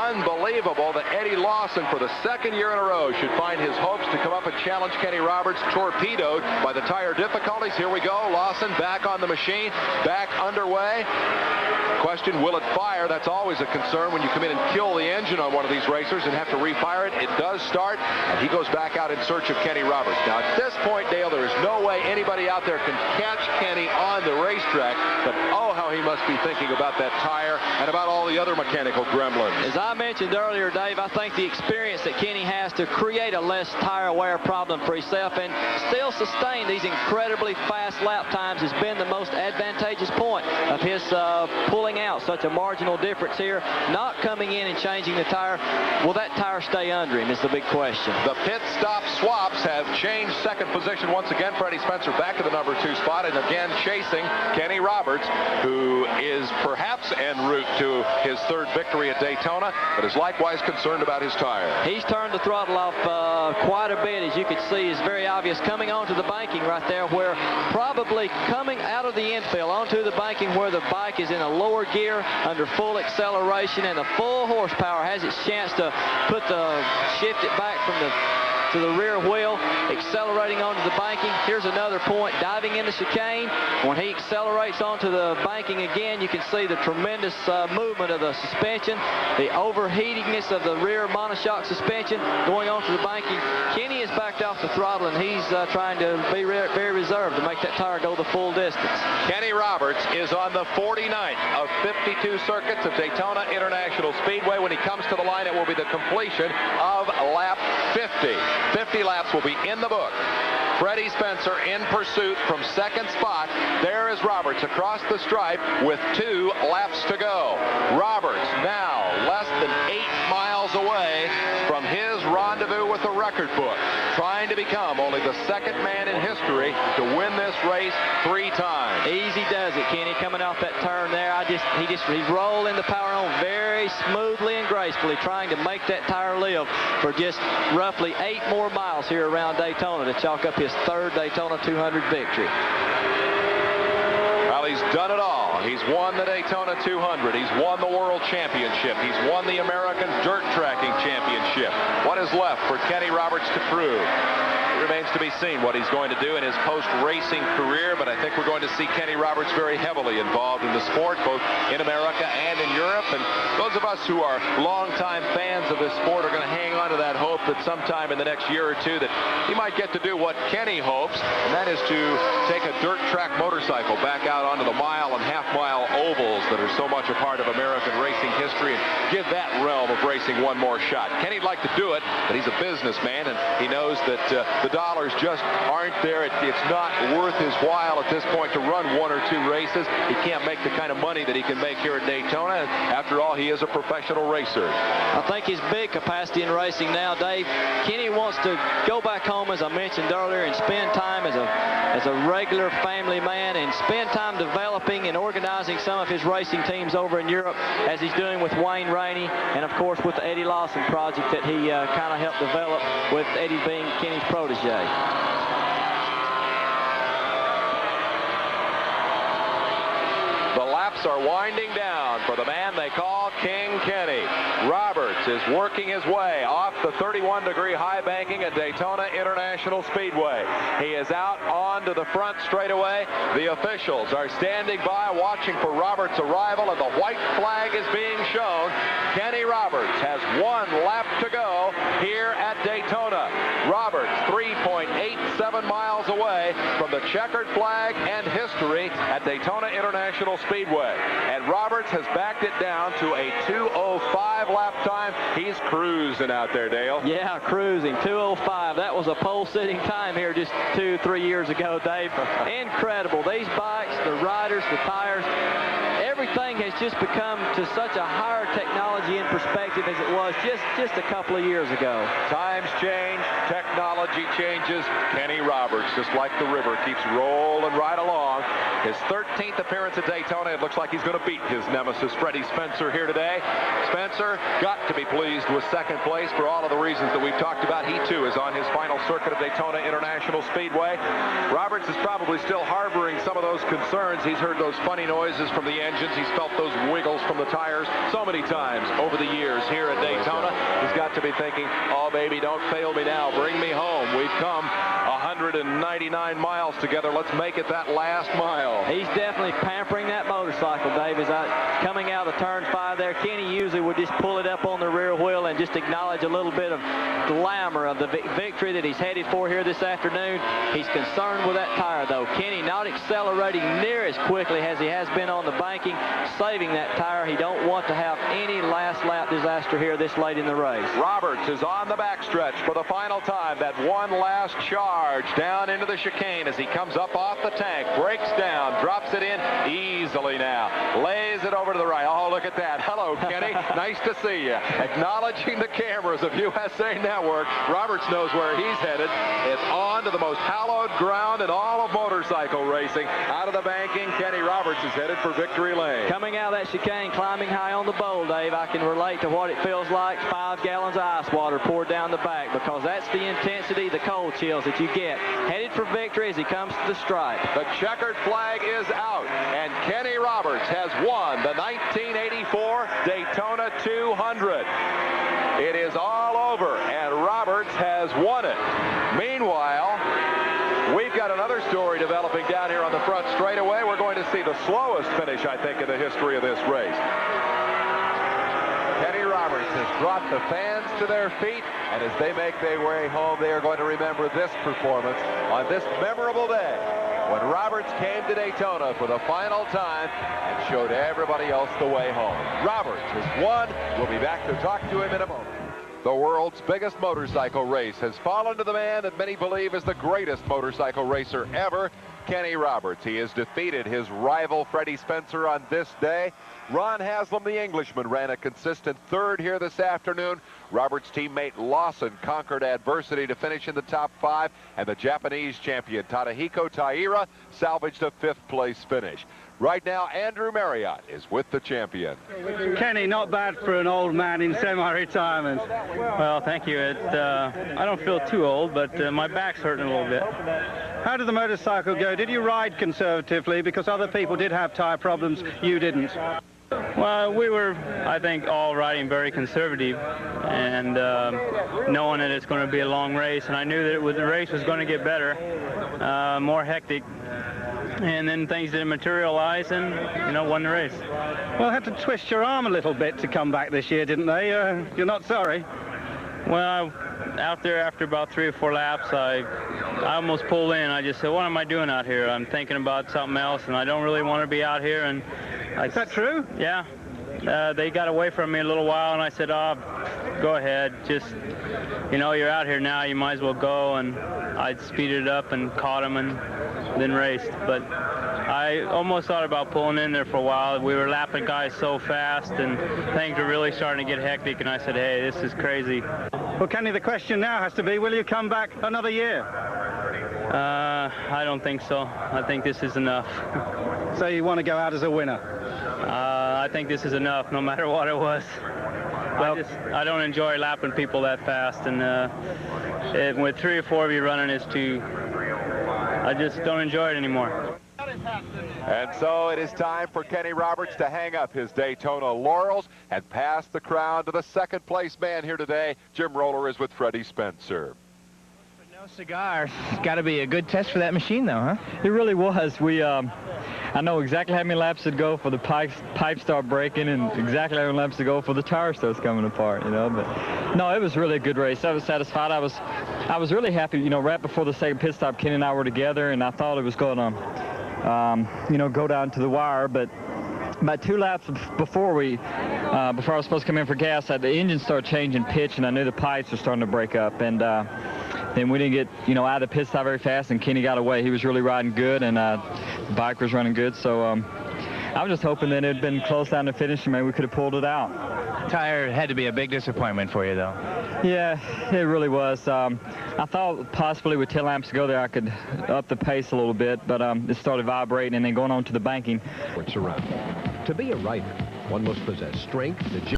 Unbelievable that Eddie Lawson, for the second year in a row, should find his hopes to come up and challenge Kenny Roberts torpedoed by the tire difficulties. Here we go. Lawson back on the machine, back underway. Question, will it fire? That's always a concern when you come in and kill the engine on one of these racers and have to refire it. It does start, and he goes back out in search of Kenny Roberts. Now, at this point, Dale, there is no way anybody out there can catch Kenny on the racetrack, but oh, how he must be thinking about that tire and about all the other mechanical gremlins. As I mentioned earlier, Dave, I think the experience that Kenny has to create a less tire wear problem for himself and still sustain these incredibly fast lap times has been the most advantageous point of his pulling out such a marginal difference here, not coming in and changing the tire. Will that tire stay under him is the big question. The pit stop swaps have changed second position once again. Freddie Spencer back to the number 2 spot, and again chasing Kenny Roberts, who is perhaps en route to his third victory at Daytona, but is likewise concerned about his tire. He's turned the throttle off quite a bit, as you can see. Is very obvious coming onto the banking right there, where probably coming out of the infield onto the banking where the bike is in a lower gear under full acceleration, and the full horsepower has its chance to shift it back from to the rear wheel, accelerating onto the banking. Here's another point, diving in the chicane. When he accelerates onto the banking again, you can see the tremendous movement of the suspension, the overheatingness of the rear monoshock suspension going onto the banking. Kenny is backed off the throttle, and he's trying to be very reserved to make that tire go the full distance. Kenny Roberts is on the 49th of 52 circuits of Daytona International Speedway. When he comes to the line, it will be the completion of lap 50. 50 laps will be in the book. Freddie Spencer in pursuit from second spot. There is Roberts across the stripe with 2 laps to go. Roberts now less than 8 miles away from his rendezvous with the record book, trying to become only the second man in history to win this race 3 times. Easy does it, Kenny, coming off that turn there. He's rolling the power on very smoothly and gracefully, trying to make that tire live for just roughly 8 more miles here around Daytona to chalk up his third Daytona 200 victory. Well, he's done it all. He's won the Daytona 200. He's won the World Championship. He's won the American Dirt Tracking Championship. What is left for Kenny Roberts to prove? It remains to be seen what he's going to do in his post-racing career, but I think we're going to see Kenny Roberts very heavily involved in the sport, both in America and in Europe. And those of us who are longtime fans of this sport are going to hang on to that hope that sometime in the next year or two that he might get to do what Kenny hopes, and that is to take a dirt track motorcycle back out onto the mile and half-mile ovals that are so much a part of American racing history and give that realm of racing one more shot. Kenny'd like to do it, but he's a businessman, and he knows that the dollars just aren't there. It's not worth his while at this point to run 1 or 2 races. He can't make the kind of money that he can make here at Daytona. After all, he is a professional racer. I think his big capacity in racing now, Dave, Kenny wants to go back home, as I mentioned earlier, and spend time as a regular family man and spend time developing and organizing some of his racing teams over in Europe, as he's doing with Wayne Rainey and, of course, with the Eddie Lawson project that he kind of helped develop, with Eddie being Kenny's protege. The laps are winding down for the man they call King Kenny. Roberts is working his way off the 31-degree high banking at Daytona International Speedway. He is out onto the front straightaway. The officials are standing by watching for Roberts' arrival, and the white flag is being shown. Kenny Roberts has 1 lap to go here at Daytona. Roberts 3.87 miles away from the the checkered flag and history at Daytona International Speedway. And Roberts has backed it down to a 2:05 lap time. He's cruising out there, Dale. Yeah, cruising, 2:05. That was a pole-sitting time here just 2-3 years ago, Dave. Incredible. These bikes, the riders, the tires, everything has just become to such a higher technology and perspective as it was just a couple of years ago. Times change, technology changes. Kenny Roberts, just like the river, keeps rolling right along. His 13th appearance at Daytona. It looks like he's going to beat his nemesis, Freddie Spencer, here today. Spencer got to be pleased with second place for all of the reasons that we've talked about. He, too, is on his final circuit of Daytona International Speedway. Roberts is probably still harboring some of those concerns. He's heard those funny noises from the engines. He's felt those wiggles from the tires so many times over the years here at Daytona. He's got to be thinking, oh, baby, don't fail me now. Bring me home. We've come 199 miles together. Let's make it that last mile. He's definitely pampering that motorcycle, Dave. As coming out of turn 5 there, Kenny usually would just pull it up on the rear wheel and just acknowledge a little bit of glamour of the victory that he's headed for here this afternoon. He's concerned with that tire, though. Kenny not accelerating near as quickly as he has been on the banking, saving that tire. He don't want to have any last lap disaster here this late in the race. Roberts is on the backstretch for the final time. That one last charge down into the chicane as he comes up off the tank, breaks down, drops it in easily now, lays it over to the right. Oh, look at that. Hello, Kenny. Nice to see you. Acknowledging the cameras of USA Network. Roberts knows where he's headed. It's on to the most hallowed ground in all of motorcycle racing. Out of the banking, Kenny Roberts is headed for victory lane. Coming out of that chicane, climbing high on the bowl, Dave, I can relate to what it feels like. 5 gallons of ice water poured down the back, because that's the intensity, the cold chills that you get. Headed for victory as he comes to the stripe. The checkered flag is out, and Kenny Roberts has won the 1984 Daytona 200. It is all over, and Roberts has won it. Meanwhile, we've got another story developing down here on the front straightaway. We're going to see the slowest finish, I think, in the history of this race. Kenny Roberts has brought the fans to their feet, and as they make their way home, they are going to remember this performance on this memorable day when Roberts came to Daytona for the final time and showed everybody else the way home. Roberts has won. We'll be back to talk to him in a moment. The world's biggest motorcycle race has fallen to the man that many believe is the greatest motorcycle racer ever, Kenny Roberts. He has defeated his rival Freddie Spencer on this day. Ron Haslam, the Englishman, ran a consistent third here this afternoon. Roberts' teammate Lawson conquered adversity to finish in the top 5, and the Japanese champion Tadahiko Taira salvaged a 5th place finish. Right now, Andrew Marriott is with the champion. Kenny, not bad for an old man in semi-retirement. Well, thank you. I don't feel too old, but my back's hurting a little bit. How did the motorcycle go? Did you ride conservatively? Because other people did have tire problems, you didn't. Well, we were, I think, all riding very conservative, and knowing that it's going to be a long race, and I knew that the race was going to get better, more hectic. And then things didn't materialize, and, won the race. Well, had to twist your arm a little bit to come back this year, didn't they? You're not sorry? Well, out there after about 3 or 4 laps, I almost pulled in. I just said, what am I doing out here? I'm thinking about something else, and I don't really want to be out here. And is that true? Yeah. They got away from me a little while, and I said, oh, go ahead. Just, you're out here now. You might as well go. And I'd speeded it up and caught them and then raced. But I almost thought about pulling in there for a while. We were lapping guys so fast, and things were really starting to get hectic. And I said, hey, this is crazy. Well, Kenny, the question now has to be, will you come back another year? I don't think so. I think this is enough. So you want to go out as a winner? I think this is enough, no matter what it was. Well, I don't enjoy lapping people that fast, and with 3 or 4 of you running is too. I just don't enjoy it anymore. And so it is time for Kenny Roberts to hang up his Daytona laurels and pass the crown to the 2nd place man here today. Jim Roller is with Freddie Spencer. No cigar. It's got to be a good test for that machine, though, huh? It really was. I know exactly how many laps to go for the pipes start breaking and exactly how many laps to go for the tire starts coming apart, you know. But no, it was really a good race. I was satisfied. I was really happy, you know, right before the second pit stop, Kenny and I were together, and I thought it was going to, you know, go down to the wire. But about 2 laps before I was supposed to come in for gas, the engine started changing pitch, and I knew the pipes were starting to break up. And then we didn't get, you know, out of the pit stop very fast, and Kenny got away. He was really riding good, and the bike was running good. So I was just hoping that it had been close down to finish, and maybe we could have pulled it out. Tire had to be a big disappointment for you, though. Yeah, it really was. I thought possibly with 10 laps to go there I could up the pace a little bit, but it started vibrating and then going on to the banking. To be a rider, one must possess strength, agility.